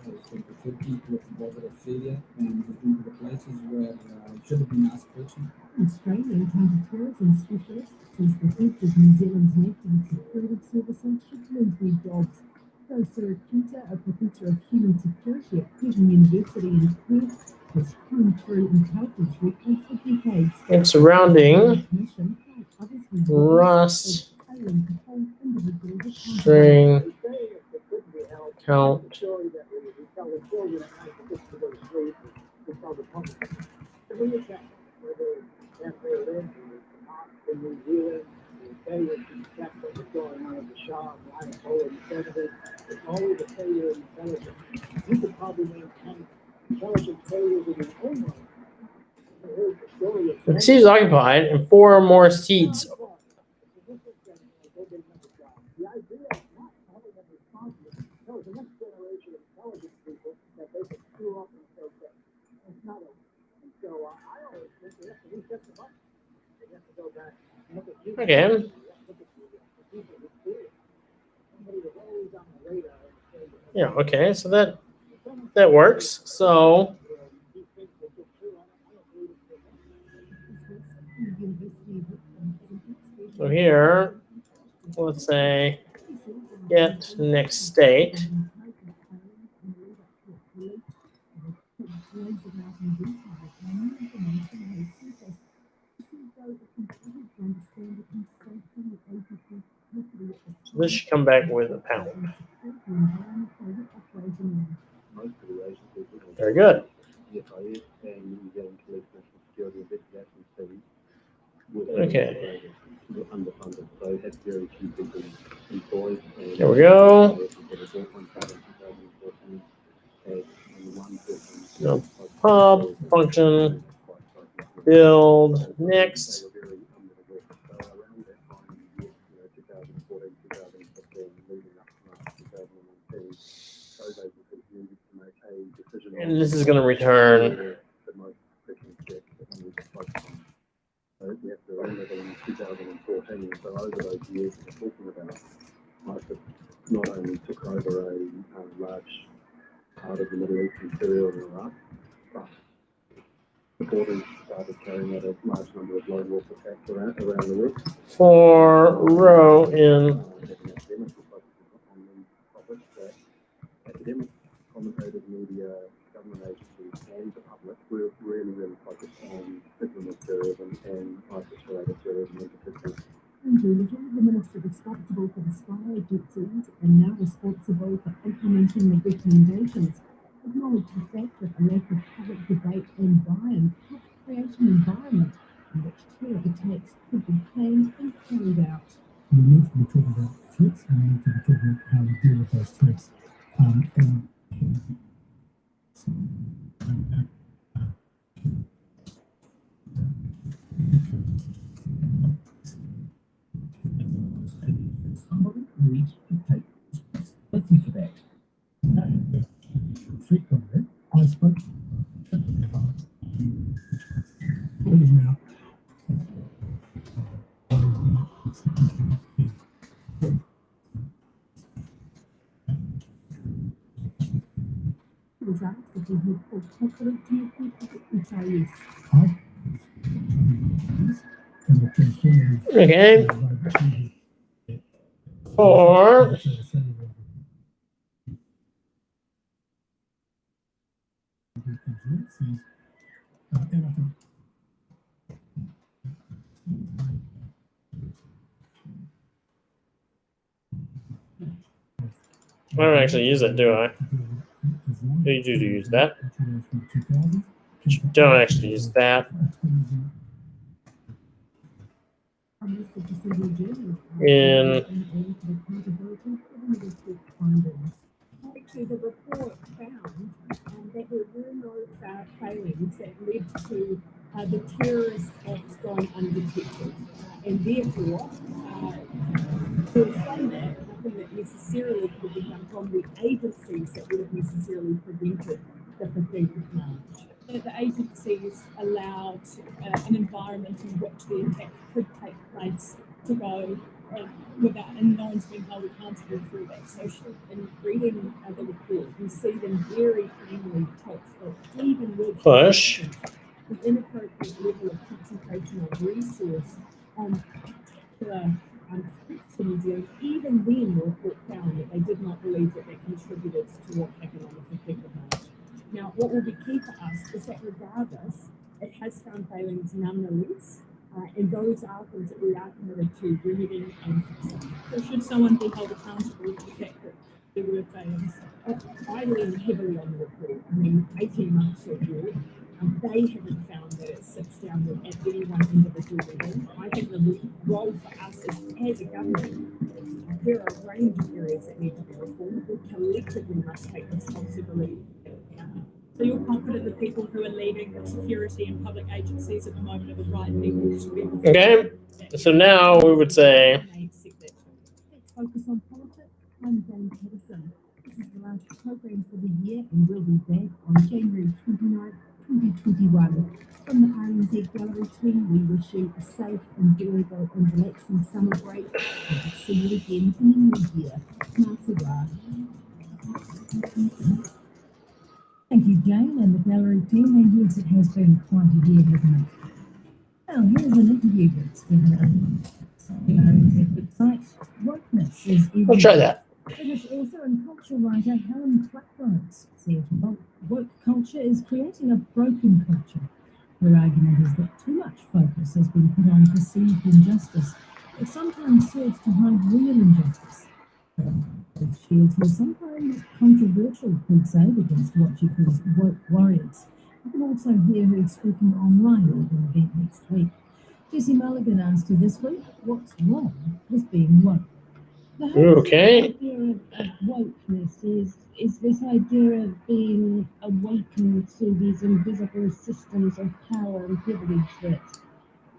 K: he's going to Turkey, to the border of Syria, and he's going to the places where should have been asked questions.
E: Australian counter-terrorism specialist says the heads of New Zealand's National Security Services should learn to be dogs. Joe Siracusa, a professor of human security at Curtin University in Perth, has combed through intelligence records for decades.
A: And surrounding Ross string count.
G: It's always a failure in intelligence. You could probably maintain intelligent failures in your own mind.
A: The seat is occupied and 4 more seats.
G: The idea of not having them responsible, no, the next generation of intelligent people that they can screw up and it's okay. It's not okay. And so I always think they have to reset them up. They have to go back and look at you.
A: Again.
G: Look at the people who do it. Somebody that's always on the radar.
A: Yeah, okay, so that works. So here, let's say get next state. So this should come back with a pound. Very good. Okay. There we go. No pub, function, build, next. And this is going to return.
N: So we have to remember that in 2014, so over those years we're talking about, ISIS not only took over a large part of the Middle East and Syria and Iraq, but supporters started carrying out a large number of lone wolf attacks around the world.
A: For row in
N: academics, commentators, media, government agencies, and the public were really focused on Islamic terrorism and ISIS-related terrorism in particular.
B: Andrew Little, the Minister responsible for the spy agencies and now responsible for implementing the recommendations, acknowledged the fact that a lack of public debate and buy-in helped create an environment in which terror attacks could be planned and carried out.
H: We need to be talking about threats and we need to be talking about how we deal with those threats. Somebody needs to take responsibility for that. Threat on that, I spoke now.
B: Results that we had for confident SIS.
A: okay. For I don't actually use it, do I? You do use that. But you don't actually use that. In
B: Actually, the report found that there were no failings that led to the terrorist acts going undetected. And therefore, to say that, nothing that necessarily could be done from the agencies that would have necessarily prevented the 15th of March. The agencies allowed an environment in which the attack could take place to go without, and no one's being held accountable for that. So in reading the report, you see them very plainly talk that even with
A: push
B: an inappropriate level of concentration of resource on particular to New Zealand, even then the report found that they did not believe that that contributed to what happened on the 15th of March. Now, what will be key for us is that regardless, it has found failings nonetheless, and those are things that we are committed to remedying and fixing. So should someone be held accountable for the fact that there were failings? I lean heavily on the report. I mean, 18 months of work. They haven't found that it sits down at any one individual level. I think the role for us is, as a government, there are a range of areas that need to be reformed. We collectively must take responsibility. So you're confident that people who are leading security and public agencies at the moment are the right people to be?
A: Okay, so now we would say.
B: Let's focus on politics. I'm Jane Patterson. This is the last program for the year, and we'll be back on January 29th, 2021. From the RNZ Gallery team, we wish you a safe, enjoyable, and relaxing summer break. And we'll see you again in the new year. Mā te wā. Thank you, Jane, and the gallery team. And yes, it has been quite a year, hasn't it? Well, here's an interview that's given the website. Wokeness is.
A: We'll try that.
B: British author and culture writer Helen Clackbone said woke culture is creating a broken culture. Her argument is that too much focus has been put on perceived injustice that sometimes serves to hide real injustice. She is her sometimes controversial crusade against what she calls woke warriors. You can also hear her speaking online at an event next week. Jessie Mulligan asked her this week, what's wrong with being woke?
E: The whole
A: Okay.
E: idea of wokeness is this idea of being awakened to these invisible systems of power and privilege that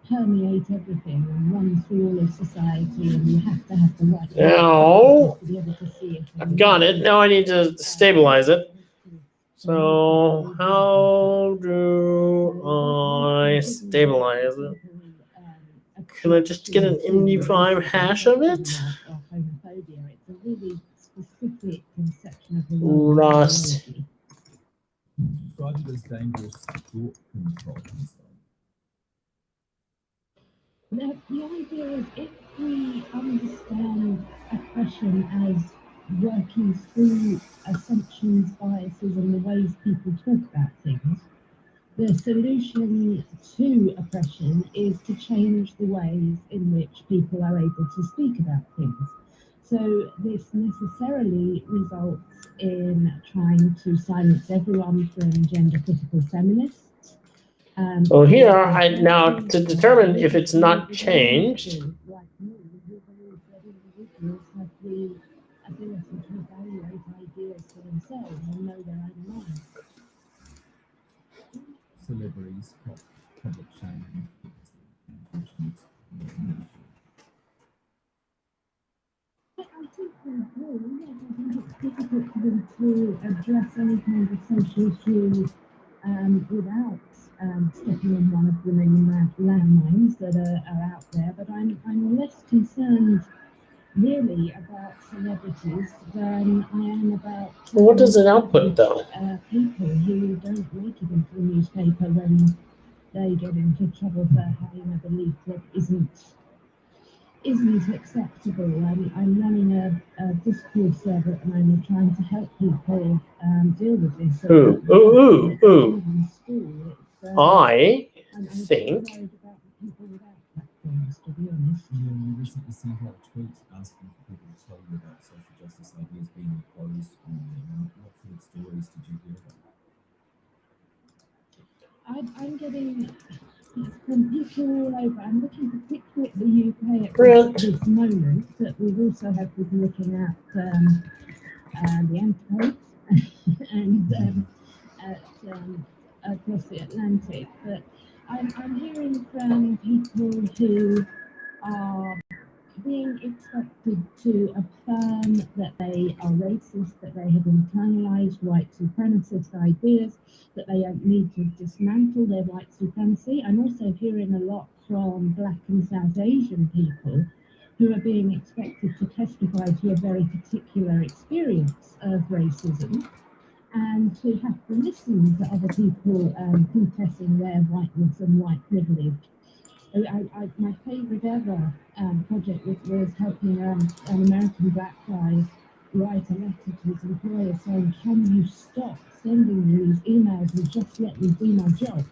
E: permeate everything and run through all of society, and you have to have the right
A: Now,
E: to be able to see it.
A: I've got it. Now I need to stabilize it. So how do I stabilize it? Can I just get an MD5 hash of it?
E: It's a really specific conception of the world.
A: Rust.
C: Describe it as dangerous thought control.
E: The idea is if we understand oppression as working through assumptions, biases, and the ways people talk about things, the solution to oppression is to change the ways in which people are able to speak about things. So this necessarily results in trying to silence everyone from gender-critical feminists.
A: So here, I now to determine if it's not changed.
E: Like me, we believe that individuals have the ability to evaluate ideas for themselves and know their own minds.
C: Celebrities, public shaming.
E: I think they do. Yes, I think it's difficult for them to address any kind of social issue without stepping on one of the many landmines that are out there. But I'm less concerned really about celebrities than I am about
A: What does it output though?
E: people who don't make it into the newspaper when they get into trouble for having a belief that isn't acceptable. I'm running a Discord server at the moment trying to help people deal with this.
A: I think.
E: To be honest.
C: You recently sent out a tweet asking for people to tell you about social justice ideas being imposed on them. What sort of stories did you hear about?
E: I'm getting from people all over. I'm looking particularly at the UK at this moment, but we also have people looking at the Antipodes and across the Atlantic. But I'm hearing from people who are being expected to affirm that they are racist, that they have internalized white supremacist ideas, that they need to dismantle their white supremacy. I'm also hearing a lot from Black and South Asian people who are being expected to testify to a very particular experience of racism and to have to listen to other people confessing their whiteness and white privilege. My favourite ever project was helping an American black guy write a letter to his employer saying, "Can you stop sending me these emails and just let me do my job?"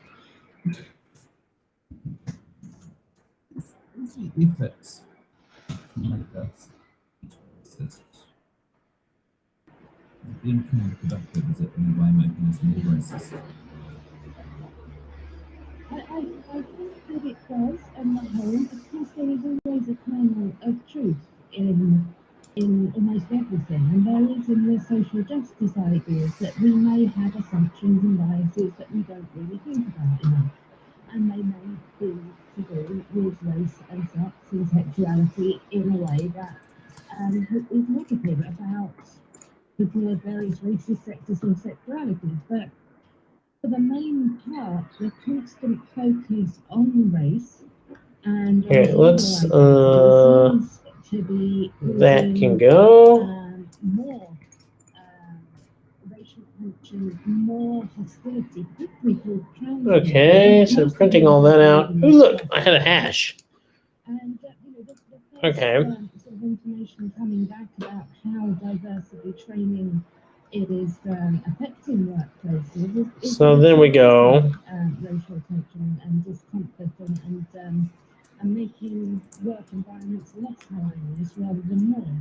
C: Effects like that. Being counterproductive, is it in a way making us more racist?
E: I think that it does, on the whole. Of course, there is always a kernel of truth in almost everything, and there is in the social justice ideas that we may have assumptions and biases that we don't really think about enough, and they may be to do with race and sex and sexuality in a way that is negative about people of various races, sexes, and sexualities. But for the main part, the constant focus on race and
A: Okay, let's
E: seems to be
A: that can go.
E: More racial tension, more hostility. People
A: Okay, so printing all that out. Oh, look, I had a hash.
E: And
A: Okay.
E: sort of information coming back about how diversity training it is affecting workplaces.
A: So then we go.
E: Racial tension and discomfort and making work environments less harmonious rather than more.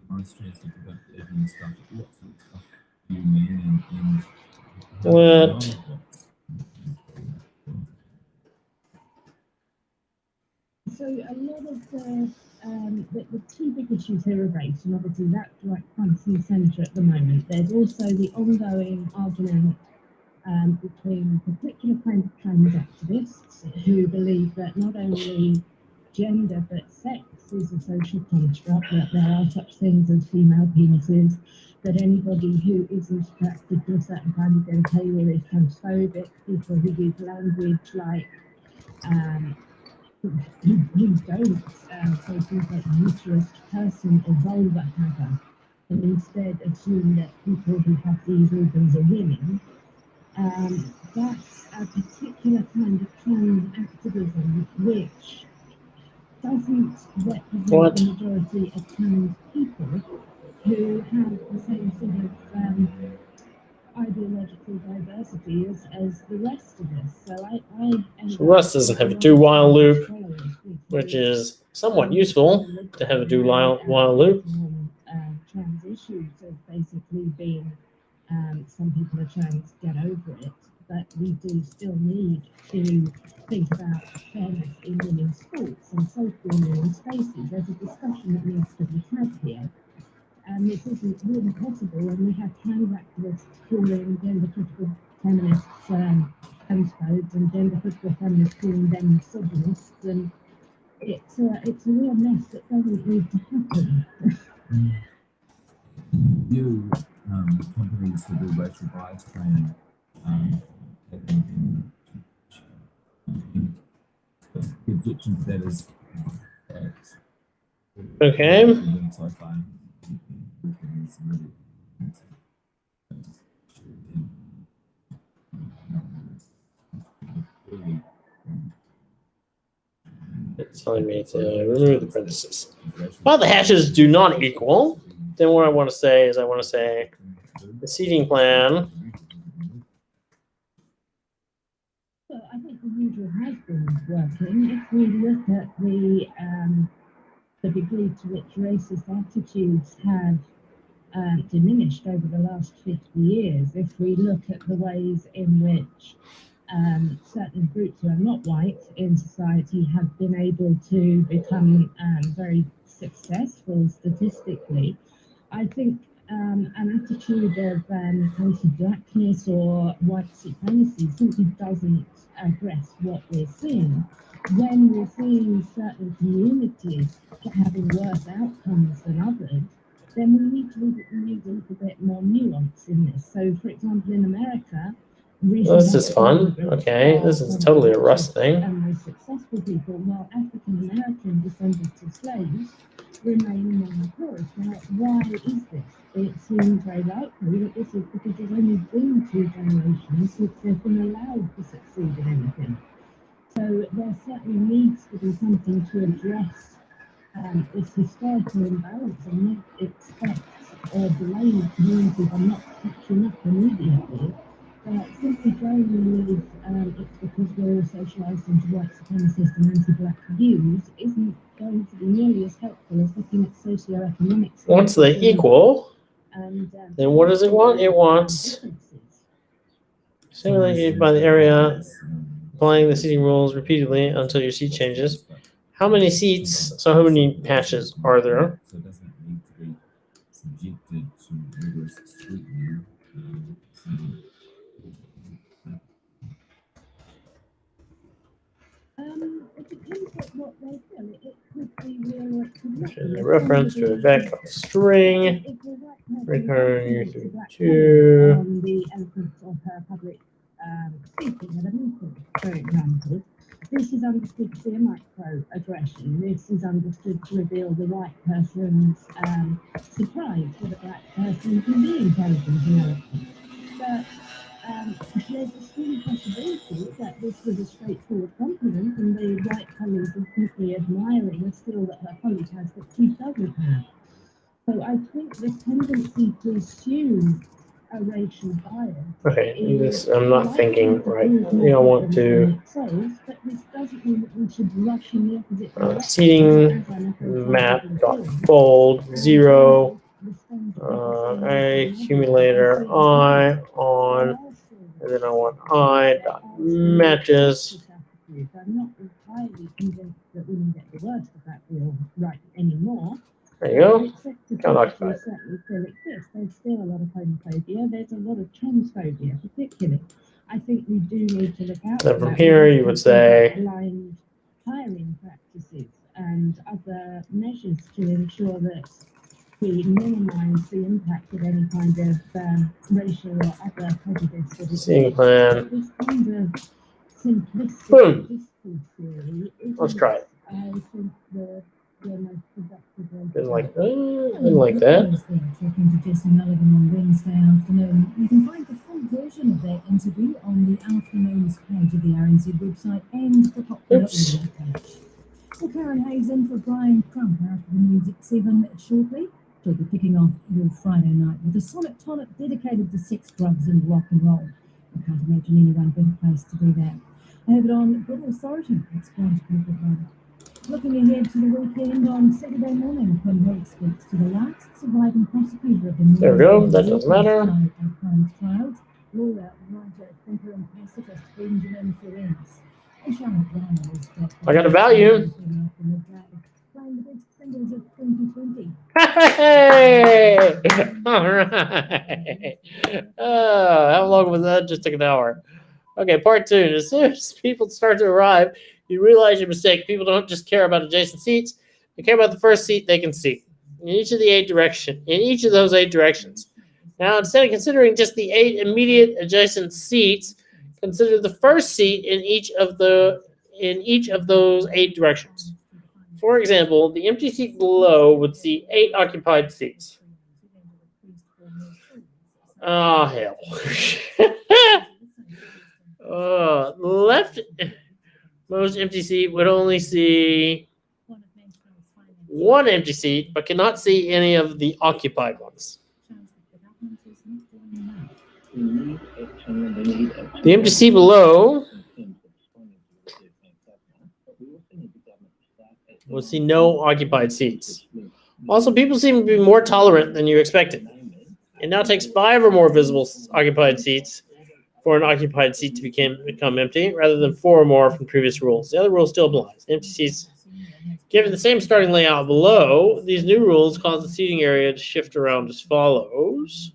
C: Most transit productive and stuff. What sort of stuff do you mean in
A: What?
E: So a lot of the
M: the two big issues here are race, and obviously that's like front and centre at the moment. There's also the ongoing argument between particular kind of trans activists who believe that not only gender but sex is a social construct, that there are such things as female penises, that anybody who isn't attracted to a certain kind of genitalia is transphobic, people who use language like who don't say things like uterus, person, or vulva haver, and instead assume that people who have these organs are women. That's a particular kind of trans activism which doesn't represent the majority of trans people who have the same sort of ideological diversity as the rest of us. So
A: Rust doesn't have a do while loop, which is somewhat useful to have a do while loop.
M: Trans issues have basically been some people are trying to get over it, but we do still need to think about fairness in women's sports and safety in women's spaces. There's a discussion that needs to be had here. And this isn't really possible when we have trans activists calling gender critical feminists transphobes and gender critical feminists calling them misogynists, and it's a real mess that doesn't need to happen.
O: New companies that do racial bias training the objection to that is
A: okay. It's telling me to remove the parentheses. While the hashes do not equal, then what I want to say is the seating plan.
M: So I think the usual has been working. If we look at the degree to which racist attitudes have diminished over the last 50 years, if we look at the ways in which certain groups who are not white in society have been able to become very successful statistically, I think an attitude of anti-blackness or white supremacy simply doesn't address what we're seeing. When we're seeing certain communities having worse outcomes than others, then we need a little bit more nuance in this. So, for example, in America,
A: this is fun. Okay, this is totally a Rust thing.
M: And most successful people, while African American descendants of slaves remain among the poorest. Now, why is this? It seems very likely that this is because there's only been 2 generations since they've been allowed to succeed in anything. So there certainly needs to be something to address this historical imbalance and not expect or blame communities on not catching up immediately. Simply blaming with it's because we're all socialised into white supremacist and anti-black views isn't going to be nearly as helpful as looking at socioeconomics.
A: Once they equal, then what does it want? It wants simulated by the area, applying the seating rules repeatedly until your seat changes. How many seats, so how many patches are there?
O: So it doesn't need to be subjected to rigorous scrutiny.
M: It depends what they feel. It could be real or it could not.
A: There's a reference to a vec string. Return U32.
M: On the eloquence of her public speaking at a meeting, for example. This is understood to be a microaggression. This is understood to reveal the white person's surprise that a black person can be intelligent and eloquent. But there's a strong possibility that this was a straightforward compliment and the white colleague is simply admiring a skill that her colleague has that she doesn't have. So I think the tendency to assume a racial bias.
A: Okay, this I'm not thinking right. I want to
M: but this doesn't mean that we should rush in the opposite direction.
A: seating map dot fold 0 accumulator I on, and then I want I dot matches
E: entirely convinced that we need the word for that bill right anymore.
A: There you go.
E: Except to
A: Unoccupied.
E: say still exists. There's still a lot of homophobia. There's a lot of transphobia, particularly. I think we do need to look out.
A: Then
E: for
A: from
E: that.
A: here,
E: We
A: you would
E: have to think about
A: say-
E: blind hiring practices and other measures to ensure that we minimise the impact of any kind of racial or other prejudice. That is
A: Seeing plan.
E: This kind of simplistic
A: Boom.
E: discourse theory
A: Let's try it.
E: I think the most productive way.
A: Didn't like that.
B: Talking to Jesse Mulligan on Wednesday afternoon. You can find the full version of that interview on the afternoon's page of the RNZ website and the popular
A: Oops.
B: audio page. Well, Karen Hayes in for Brian Crump after the news at 7 shortly. She'll be kicking off your Friday night with a sonic tonic dedicated to sex, drugs and rock and roll. I can't imagine anyone better placed to do that. I have it on good authority. It's going to be a good one. Looking ahead to the weekend on Saturday morning, when Rick speaks to the last surviving prosecutor of the
A: There we go. That doesn't matter.
B: trials, lawyer, writer, thinker, and pacifist Benjamin Ferencz. And Charlotte Ryan is back.
A: I got a value.
B: Playing the big singles of 2020.
A: Hey! All right. How long was that? Just took an hour. Okay, part 2. As soon as people start to arrive, you realize your mistake. People don't just care about adjacent seats; they care about the first seat they can see in each of those 8 directions. Now, instead of considering just the 8 immediate adjacent seats, consider the first seat in each of those 8 directions. For example, the empty seat below would see 8 occupied seats. Oh, hell. The left most empty seat would only see 1 empty seat, but cannot see any of the occupied ones. The empty seat below will see no occupied seats. Also, people seem to be more tolerant than you expected. It now takes 5 or more visible occupied seats for an occupied seat to become empty, rather than 4 or more from previous rules. The other rule still applies. Empty seats, given the same starting layout below, these new rules cause the seating area to shift around as follows.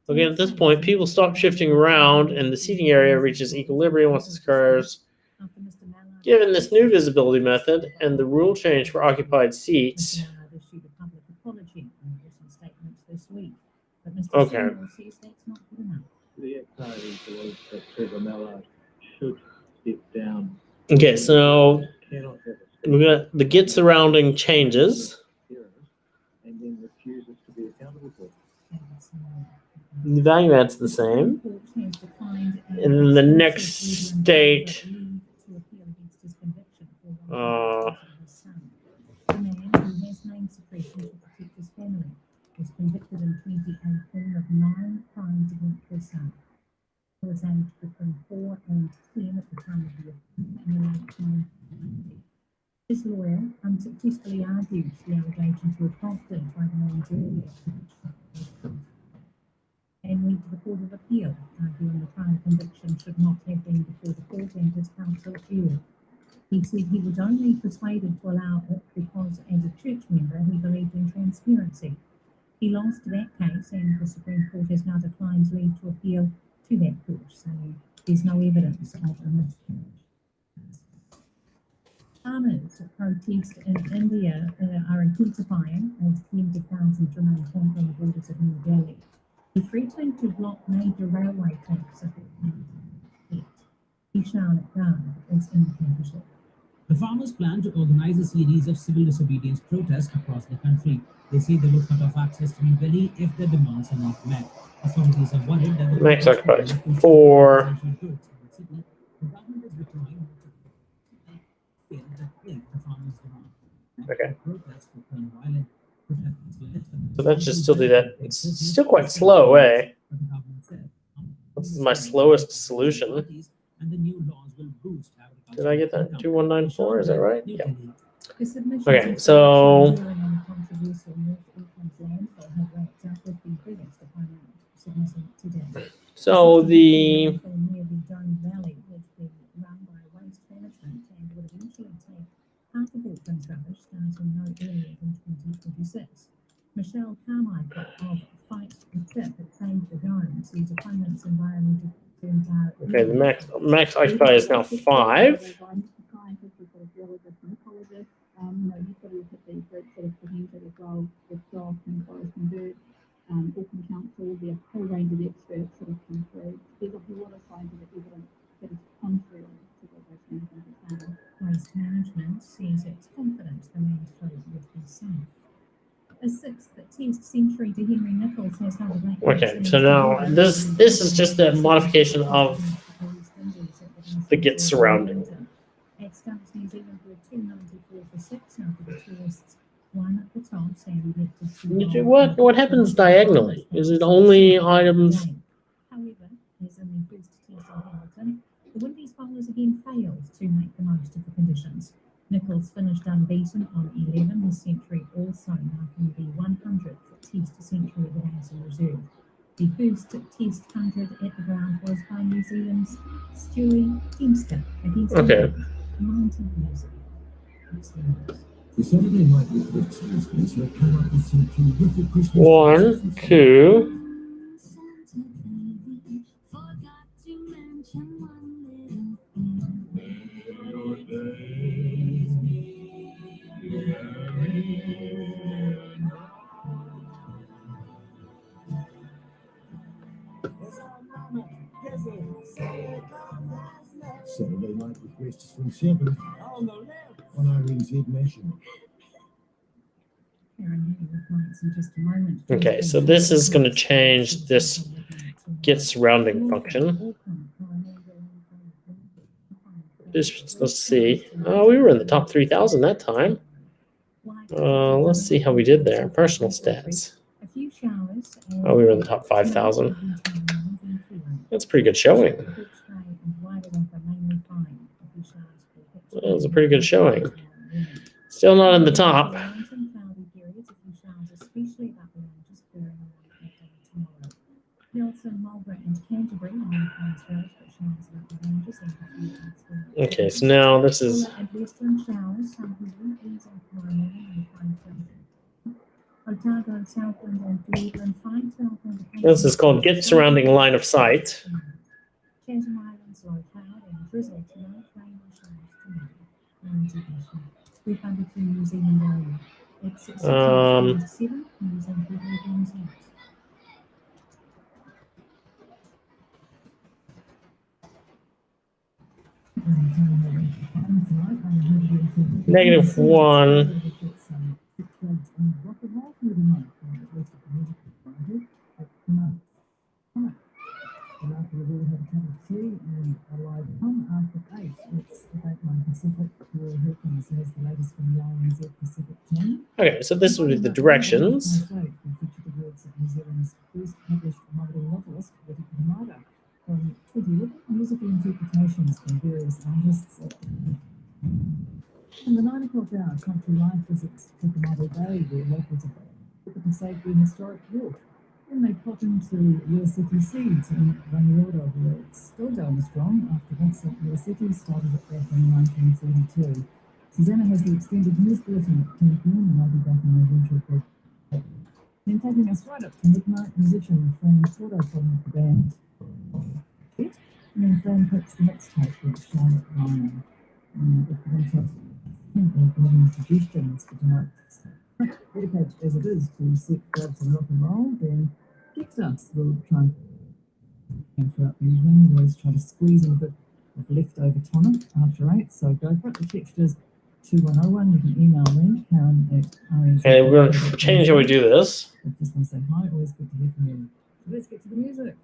A: Again, at this point, people stop shifting around, and the seating area reaches equilibrium once this occurs. Given this new visibility method and the rule change for occupied seats, okay.
N: The echo believes that Trevor Mallard should step down.
A: Okay, so
N: Cannot have a
A: we got the get surrounding changes.
N: and then refuses to be accountable for.
A: The value adds the same. And then the next state,
B: The man who has name suppression to protect his family was convicted in 2018 of 9 crimes against his son. He was aged between 4 and 10 at the time of the offence in the late 1990s. His lawyer unsuccessfully argued the allegations were prompted by the man's earlier and went to the Court of Appeal, arguing the prior conviction should not have been before the court, and his counsel appealed. He said he was only persuaded to allow it because, as a church member, he believed in transparency. He lost that case, and the Supreme Court has now declined leave to appeal to that court, so there's no evidence of a miscarriage. Farmers' protests in India are intensifying as tens of thousands remain camped on the borders of New Delhi. He threatened to block major railway tracks if it can't. Ishan Khan is in the capital.
P: The farmers plan to organize a series of civil disobedience protests across the country. They say they will cut off access to New Delhi if their demands are not met. Authorities are worried that the
A: next occupied 4.
P: the government is withdrawing the farmers' demand.
A: Okay.
P: Protests will turn violent.
A: So that should still do that. It's still quite slow, eh? This is my slowest solution.
P: And the new laws will boost agriculture.
A: Did I get that? 2194, is that right? Yeah.
B: The submissions
A: Okay,
B: of
A: so
B: controversial North Auckland's landfill have ranked up with the biggest department submitted today.
A: so the
B: Near the Dome Valley, which is run by Waste Management, Carmichael of Fight the Tip at Save the Gomes, whose opponent's environmental concerns are.
A: Okay, the max occupy is now 5.
E: Scientists, we've got a geologist and ecologist. You know, you've got to look at the groups that have presented as well, with Goff and Forest and Bird, Auckland Council, the whole range of experts that have come through. There's a whole lot of scientific evidence that is contrary to what waste management is saying.
B: Waste management says it's confident the landfill would be safe. A sixth test century to Henry Nichols has held a black.
A: Okay, so now this is just a modification of the Git surrounding.
B: At Stumps, New Zealand were 294 for 6 after the tourists. One at the top saying elected.
A: What happens diagonally? Is it only items?
B: However, as in the first test in Hamilton, the Windies bowlers again failed to make the most of the conditions. Nichols finished unbeaten on 11 this century, also marking the 100th Test century of the Daisy Reserve. The first Test 100 at the ground was by New Zealand's Stewie Dempster against
A: Okay.
B: 19 years ago.
H: The Saturday night with Rick's listeners have come up with some terrific Christmas.
A: 1, 2.
H: Saturday night requests from 7 on RNZ National.
A: Okay, so this is going to change this Git surrounding function. Let's see. Oh, we were in the top 3,000 that time. Let's see how we did there. Personal stats. Oh, we were in the top 5,000. That's a pretty good showing. That was a pretty good showing. Still not in the top. Okay, so now this is. This is called Git surrounding line of sight. -1. Okay, so this would be the directions.
B: Musical interpretations from various artists. And the 9 o'clock hour, Country Line Physics took a model day where locals look at the safety and historic walk. Then they pop into Your City Seeds and run the order where it's still going strong after Vincent Your City started it back in 1932. Susanna has the extended news bulletin at 10 p.m. and I'll be back in November. Then taking us right up to midnight, musician Fran Porter from the band. And then Fran picks the mixtape with Charlotte Ryan. And if you want to have suggestions for tonight, dedicated as it is to set clubs and rock and roll, then text us. We'll try and throughout the evening, we always try to squeeze in a bit of leftover tonic after 8. So go for it. The text is 2101. You can email me, Karen at RNZ.
A: Okay, we're going to change how we do this.
B: I just want to say hi. Always good to hear from you. So let's get to the music.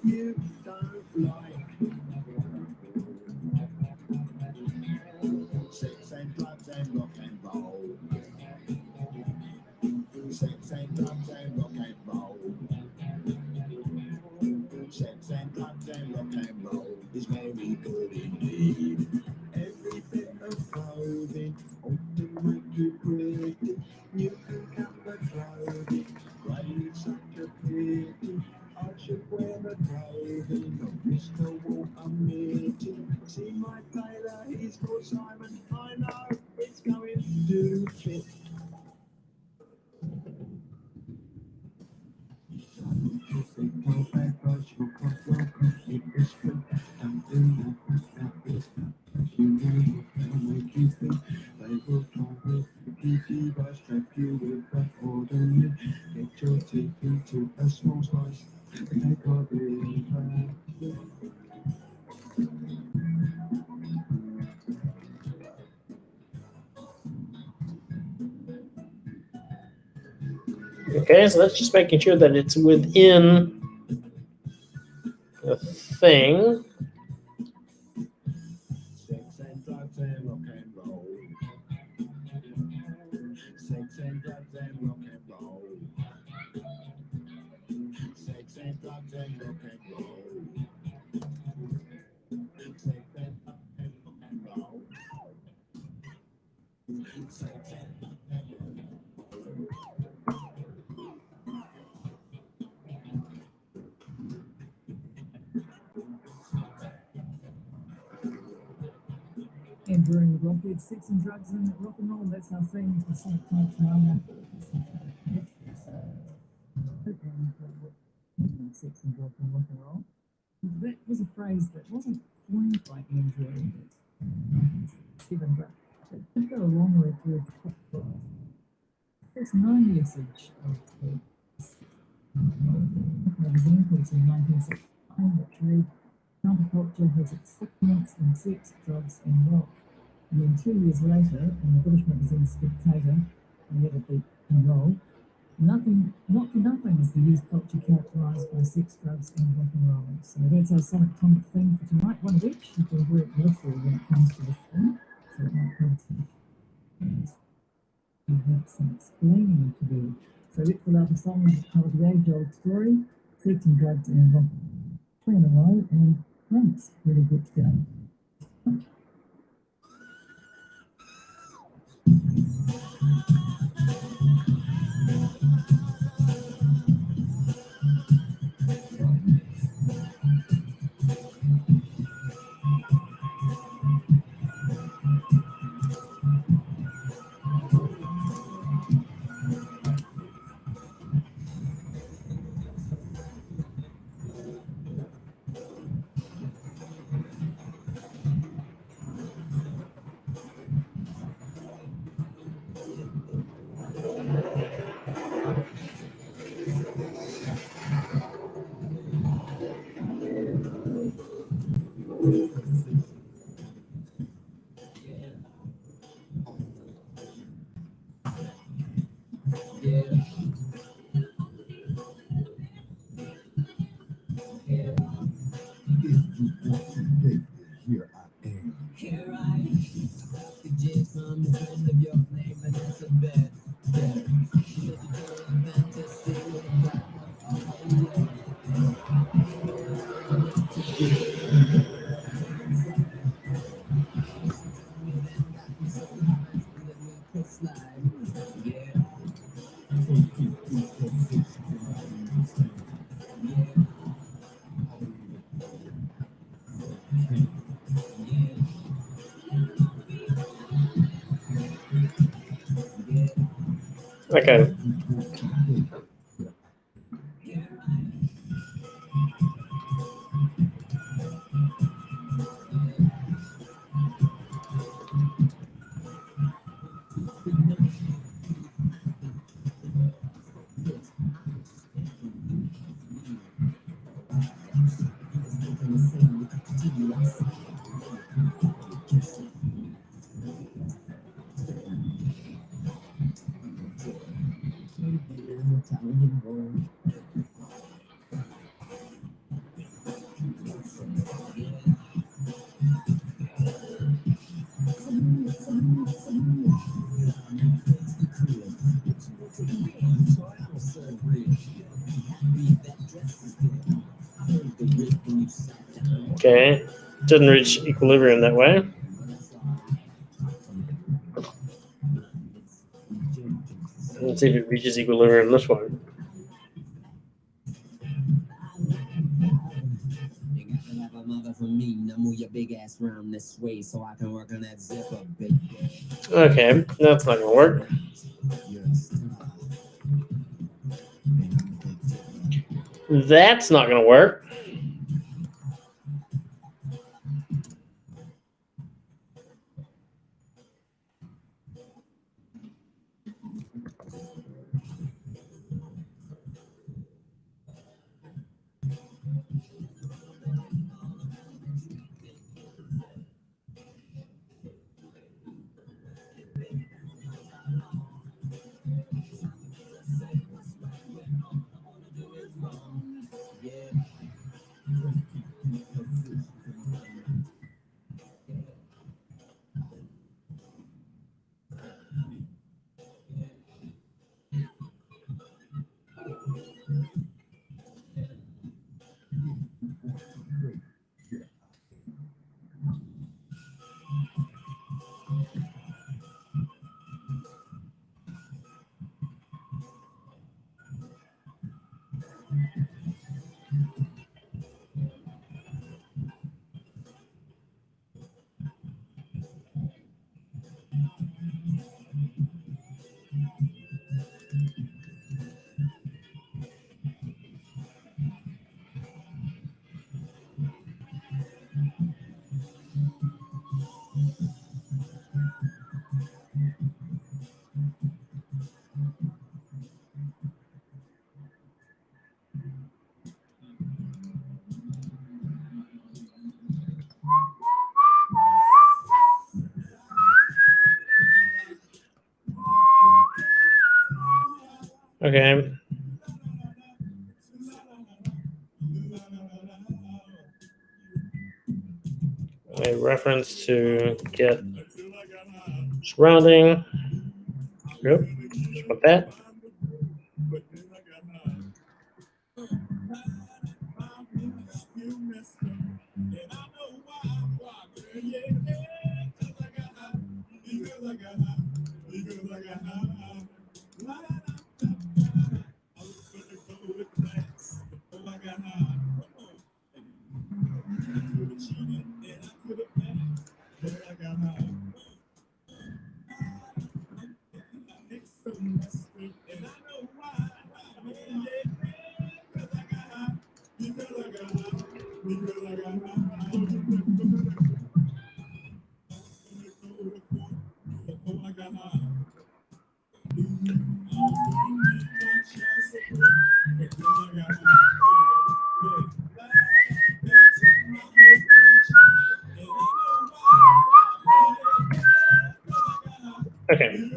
K: You don't like roll is very good indeed. Every bit of clothing often make you pretty. You can cut the clothing, grey such a pity. I should wear the clothing of Mr. Walter Mitty. See my tailor, he's called Simon. I know it's going to fit. Get your teeth into a small slice. Take a big bite.
A: Okay, so that's just making sure that it's within the thing.
K: Sex and drugs and rock and roll. Sex and drugs and rock and roll. Sex and drugs and rock and roll. Sex and drugs and rock and roll. Sex and drugs and rock and roll.
Q: And during the blockade, sex and drugs and rock and roll, that's our theme for Sonic Type Drama. Sex and rock and roll. That was a phrase that wasn't coined by Andrew, but it did go a long way through the There's no message of sex. Magazine piece in 1969 which read, "Counterculture has its footprints in sex, drugs, and rock." And then 2 years later, in the British magazine Spectator, and added the and roll, not for nothing is the youth culture characterised by sex, drugs, and rock and roll. So that's our Sonic Atomic theme for tonight, one of which you can work literally when it comes to this thing. So it might come to you have some explaining to do. So let's pull out the song that tells the age-old story, sex and drugs and rock. 3 in a row, and Prince really good to go.
A: Okay. Okay, doesn't reach equilibrium that way. Let's see if it reaches equilibrium this way. Okay, that's not gonna work. That's not gonna work. Okay. A reference to get surrounding. Yep. Just want that. Okay.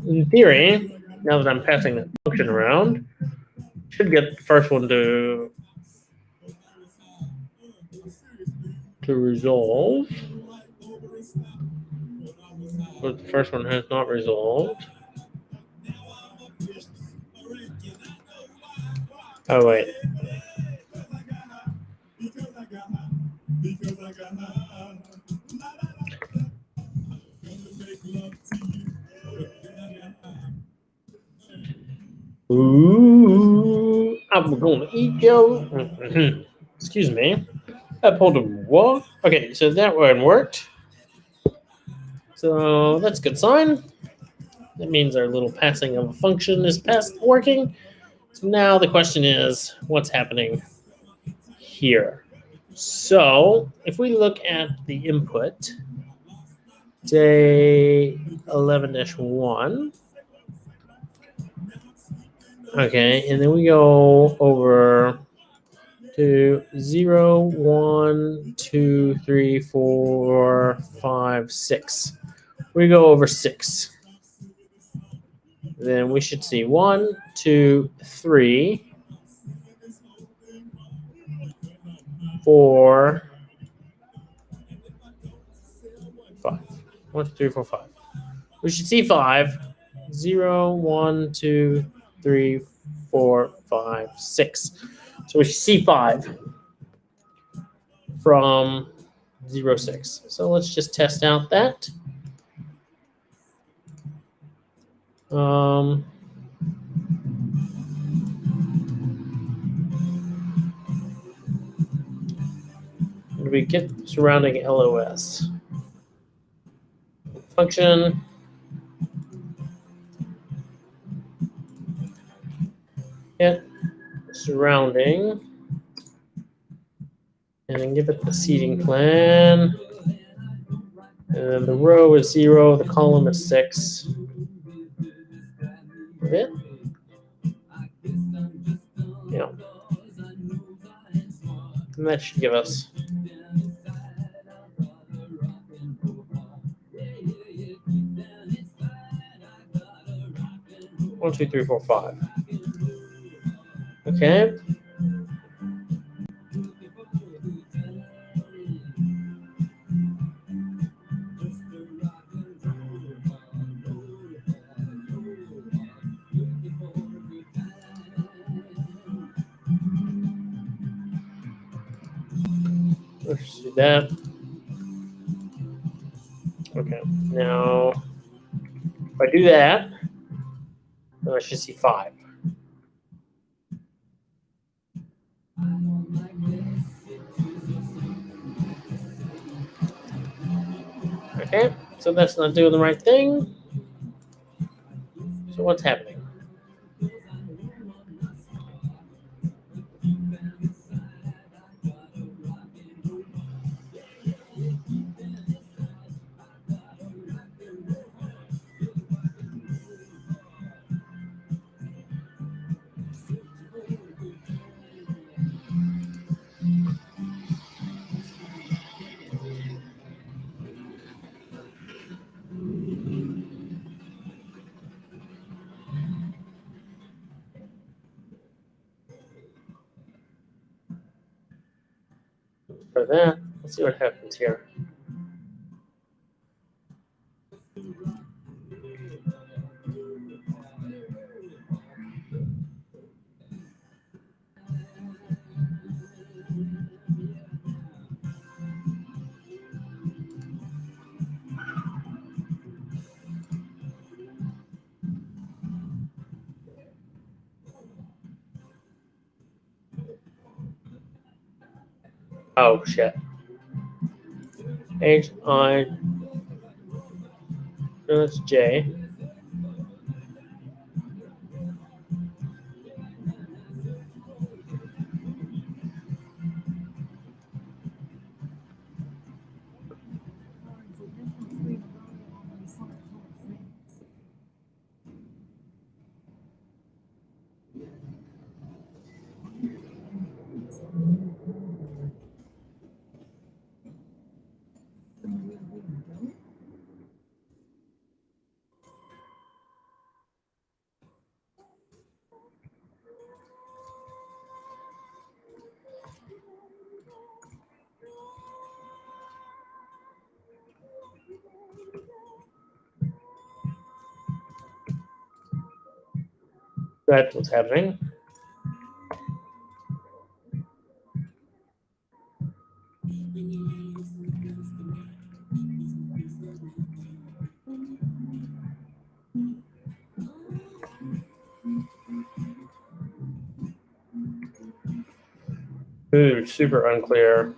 A: In theory, now that I'm passing that function around, should get the first one to resolve. But the first one has not resolved. Oh, wait. Ooh, I'm gonna eat you. Excuse me. I pulled a what? Okay, so that one worked. So that's a good sign. That means our little passing of a function is working. So now the question is, what's happening here? So if we look at the input, day 11-1. Okay, and then we go over to 0, 1, 2, 3, 4, 5, 6. We go over 6. Then we should see 1, 2, 3, 4, 5. 1, 2, 3, 4, 5. We should see 5. 0, 1, 2, 3, 4, 5, 6. So we should see 5. from 0.6. So let's just test out that. We get surrounding LOS. Function. Get surrounding. And then give it the seating plan. And then the row is 0, the column is 6. Okay. Yeah. And that should give us 1, 2, 3, 4, 5. Okay. Let's do that. Okay. Now, if I do that, then I should see 5. Okay, so that's not doing the right thing. So what's happening? For that, let's see what happens here. Oh shit. H I. No, that's J. That's what's happening. Ooh, super unclear.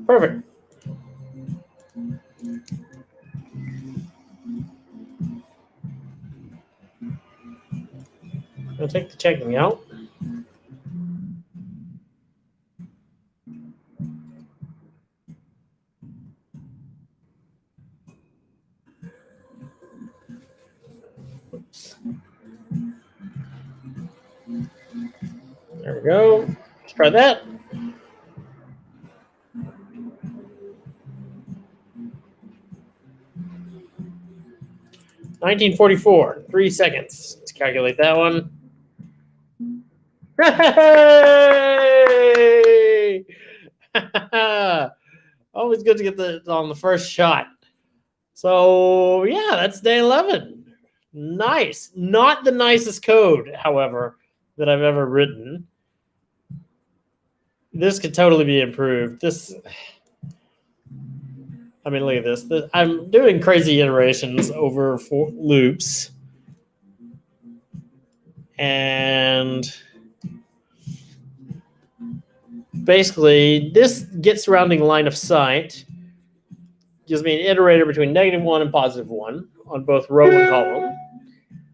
A: Perfect. I'll take the checking out. Oops. There we go. Let's try that. $19.44, 3 seconds. Let's calculate that one. Hey! Always good to get the on the first shot. So yeah, that's day 11. Nice. Not the nicest code, however, that I've ever written. This could totally be improved. This, I mean, look at this. I'm doing crazy iterations over 4 loops. And basically, this get surrounding line of sight gives me an iterator between -1 and +1 on both row and column.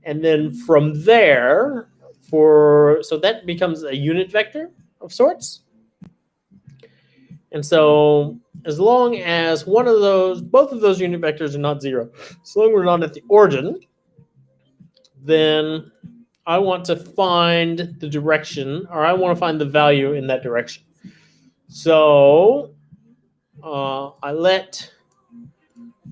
A: And then from there, so that becomes a unit vector of sorts. And so as long as both of those unit vectors are not 0, so long as we're not at the origin, then I want to find the direction, or I want to find the value in that direction. So I let,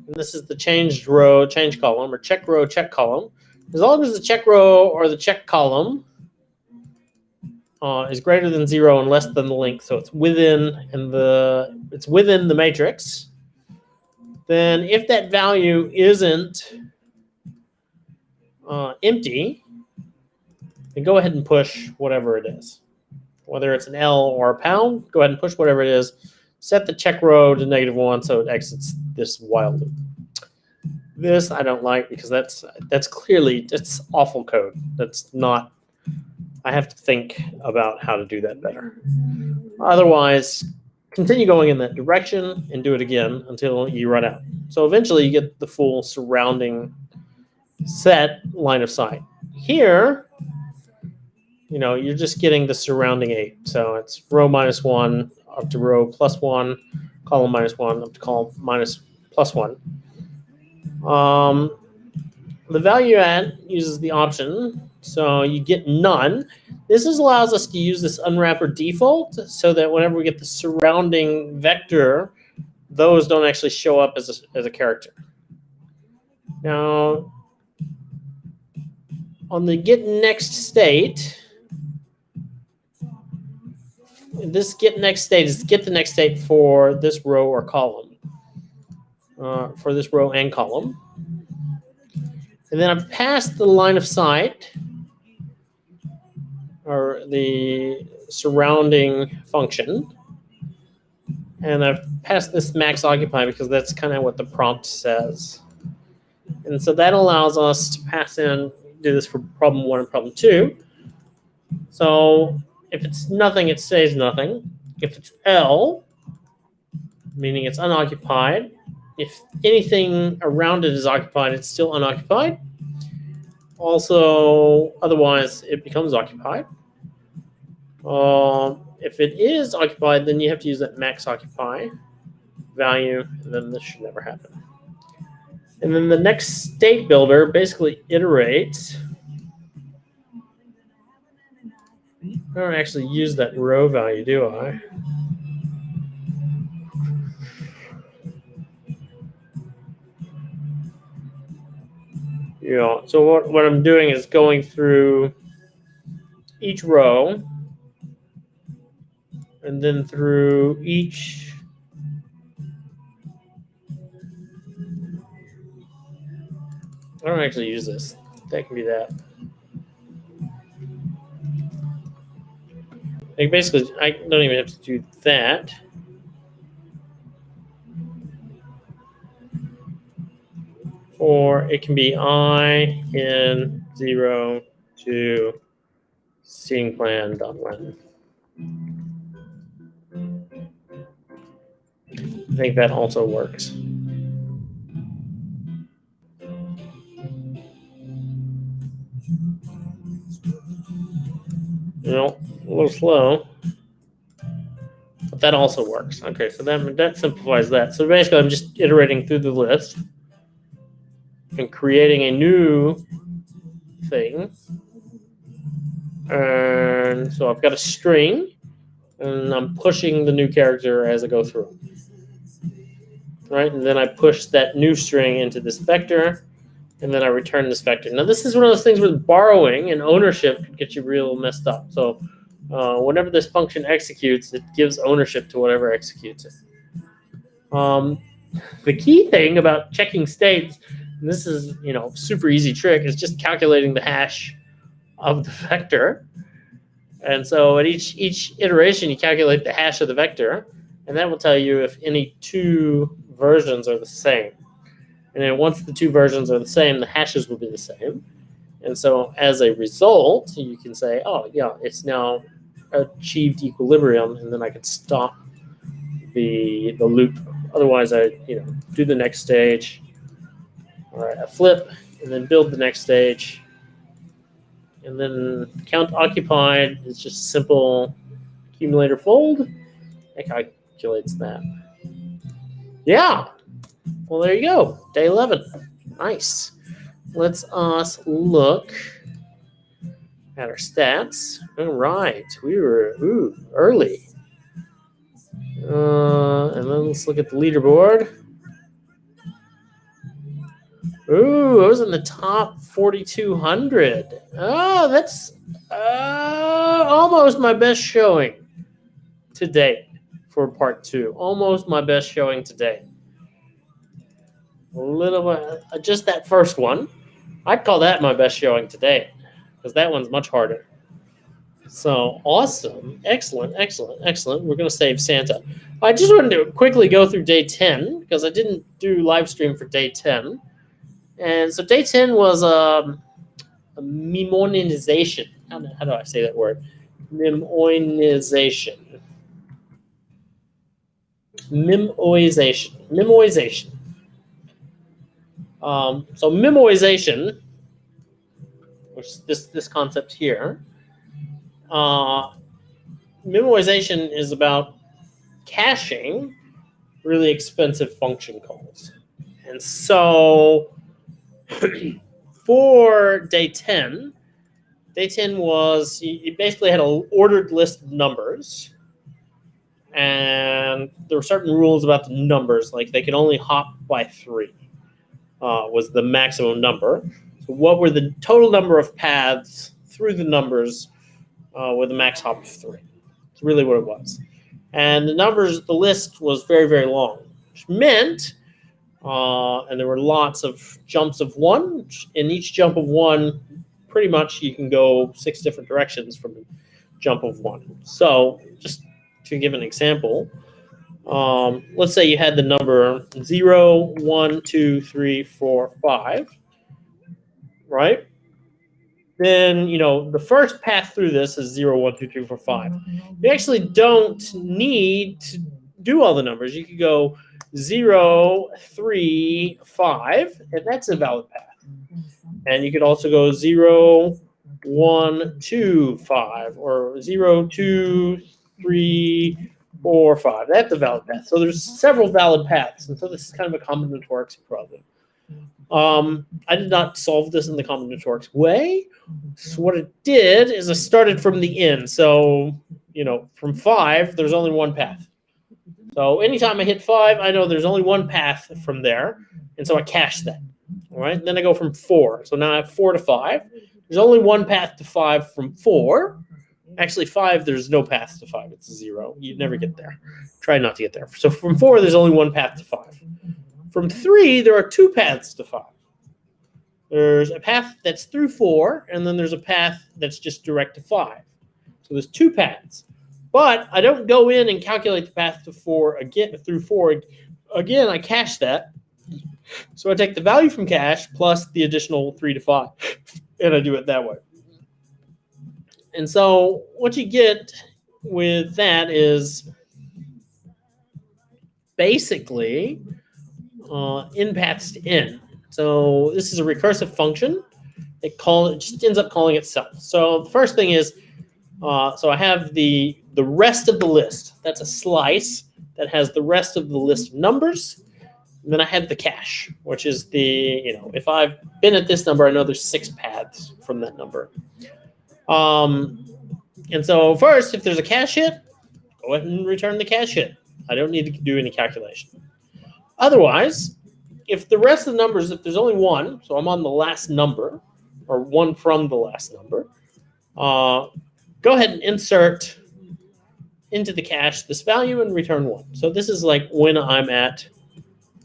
A: and this is the changed row, change column, or check row, check column. As long as the check row or the check column is greater than 0 and less than the length, so it's within the matrix, then if that value isn't empty, then go ahead and push whatever it is. Whether it's an L or a pound, go ahead and push whatever it is. Set the check row to -1 so it exits this while loop. This I don't like because that's awful code. That's not, I have to think about how to do that better. Otherwise, continue going in that direction and do it again until you run out. So eventually you get the full surrounding set line of sight. Here, you're just getting the surrounding 8. So it's row -1 up to row +1, column -1 up to column +1. The value add uses the option, so you get none. This allows us to use this unwrapper default so that whenever we get the surrounding vector, those don't actually show up as a character. Now, on the get next state, this get next state is get the next state for this row or column, for this row and column. And then I've passed the line of sight, or the surrounding function. And I've passed this max occupy because that's kind of what the prompt says. And so that allows us to pass in, do this for problem 1 and problem 2. So if it's nothing, it stays nothing. If it's L, meaning it's unoccupied, if anything around it is occupied, it's still unoccupied. Also, otherwise, it becomes occupied. If it is occupied, then you have to use that max occupy value, and then this should never happen. And then the next state builder basically iterates. I don't actually use that row value, do I? So what I'm doing is going through each row and then through each I don't actually use this. That can be that. Like basically, I don't even have to do that. Or it can be I in 0 to seating plan dot when. I think that also works. A little slow, but that also works. Okay, so that simplifies that. So basically, I'm just iterating through the list and creating a new thing. And so I've got a string, and I'm pushing the new character as I go through. Right, and then I push that new string into this vector, and then I return this vector. Now, this is one of those things where borrowing and ownership can get you real messed up. So Whenever this function executes, it gives ownership to whatever executes it. The key thing about checking states, and this is super easy trick, is just calculating the hash of the vector. And so at each iteration, you calculate the hash of the vector, and that will tell you if any two versions are the same. And then once the two versions are the same, the hashes will be the same. And so as a result, you can say, oh, yeah, it's now achieved equilibrium, and then I can stop the loop. Otherwise, I do the next stage. All right, I flip, and then build the next stage. And then count occupied is just simple accumulator fold. It calculates that. Yeah. Well, there you go. Day 11. Nice. Let's look at our stats. All right. We were early. And then let's look at the leaderboard. Ooh, I was in the top 4,200. Oh, that's almost my best showing to date for part 2. Almost my best showing to date. A little bit, just that first one. I'd call that my best showing to date because that one's much harder. So awesome. Excellent, excellent, excellent. We're going to save Santa. I just wanted to quickly go through day 10 because I didn't do live stream for day 10. And so day 10 was a memoization. How do I say that word? Memoization. Memoization. So memoization, which is this concept here, memoization is about caching really expensive function calls. And so for day 10 was you basically had an ordered list of numbers, and there were certain rules about the numbers, like they could only hop by 3 was the maximum number. So what were the total number of paths through the numbers with a max hop of 3? That's really what it was. And the list was very, very long, which meant, and there were lots of jumps of 1. In each jump of 1, pretty much you can go 6 different directions from a jump of 1. So just to give an example, let's say you had the number 0, 1, 2, 3, 4, 5, right? Then, the first path through this is 0, 1, 2, 3, 4, 5. You actually don't need to do all the numbers. You could go 0, 3, 5, and that's a valid path. And you could also go 0, 1, 2, 5, or 0, 2, 3, 4, 5. That's a valid path. So there's several valid paths, and so this is kind of a combinatorics problem. I did not solve this in the combinatorics way. So what it did is I started from the end. So, from 5, there's only one path. So anytime I hit 5, I know there's only one path from there. And so I cache that. All right. Then I go from 4. So now I have 4 to 5. There's only one path to 5 from 4. Actually, 5, there's no path to 5. It's 0. You'd never get there. Try not to get there. So from 4, there's only one path to 5. From 3, there are 2 paths to 5. There's a path that's through 4, and then there's a path that's just direct to 5. So there's 2 paths. But I don't go in and calculate the path to 4 again through 4. Again, I cache that. So I take the value from cache plus the additional 3 to 5, and I do it that way. And so what you get with that is basically in paths to n. So this is a recursive function. It just ends up calling itself. So the first thing is, so I have the rest of the list. That's a slice that has the rest of the list of numbers. And then I have the cache, which is if I've been at this number, I know there's 6 paths from that number. And so first, if there's a cache hit, go ahead and return the cache hit. I don't need to do any calculation. Otherwise, if the rest of the numbers, if there's only one, so I'm on the last number, or one from the last number, go go ahead and insert into the cache this value and return 1. So this is like when I'm at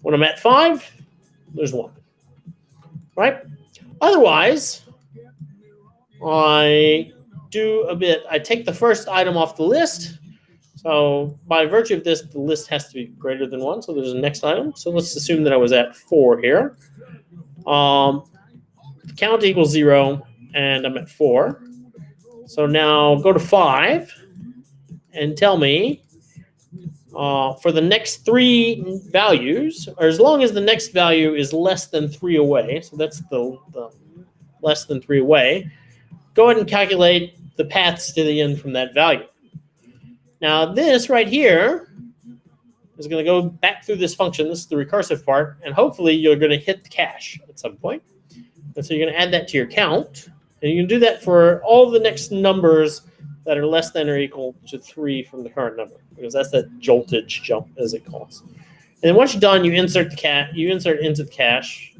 A: 5, there's 1. Right? Otherwise, I take the first item off the list. So by virtue of this, the list has to be greater than 1. So there's a next item. So let's assume that I was at 4 here. Count equals 0, and I'm at 4. So now go to 5 and tell me for the next 3 values, or as long as the next value is less than 3 away, so that's the less than 3 away, go ahead and calculate the paths to the end from that value. Now this right here is going to go back through this function. This is the recursive part, and hopefully you're going to hit the cache at some point. And so you're going to add that to your count, and you can do that for all the next numbers that are less than or equal to 3 from the current number, because that's that joltage jump, as it calls. And then once you're done, you insert into the cache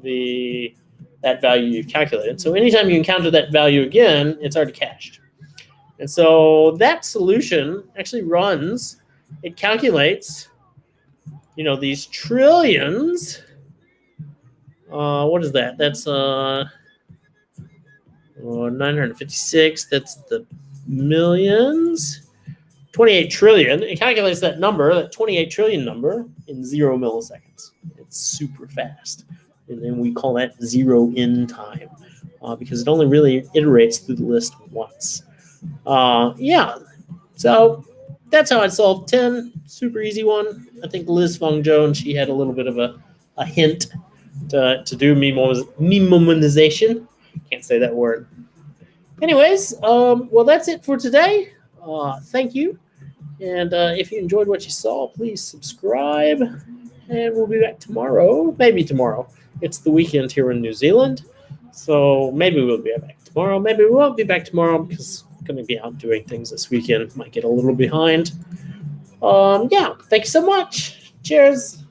A: that value you've calculated. So anytime you encounter that value again, it's already cached. And so that solution actually runs. It calculates, these trillions. What is that? That's 956. That's the millions. 28 trillion. It calculates that number, that 28 trillion number, in 0 milliseconds. It's super fast. And then we call that 0 in time because it only really iterates through the list once. So that's how I solved 10. Super easy one. I think Liz Fong Jones, she had a little bit of a hint to do memonization. Can't say that word. Anyways, well, that's it for today. Thank you. And if you enjoyed what you saw, please subscribe. And we'll be back tomorrow. Maybe tomorrow. It's the weekend here in New Zealand. So maybe we'll be back tomorrow. Maybe we won't be back tomorrow because I'm going to be out doing things this weekend. Might get a little behind. Thank you so much. Cheers.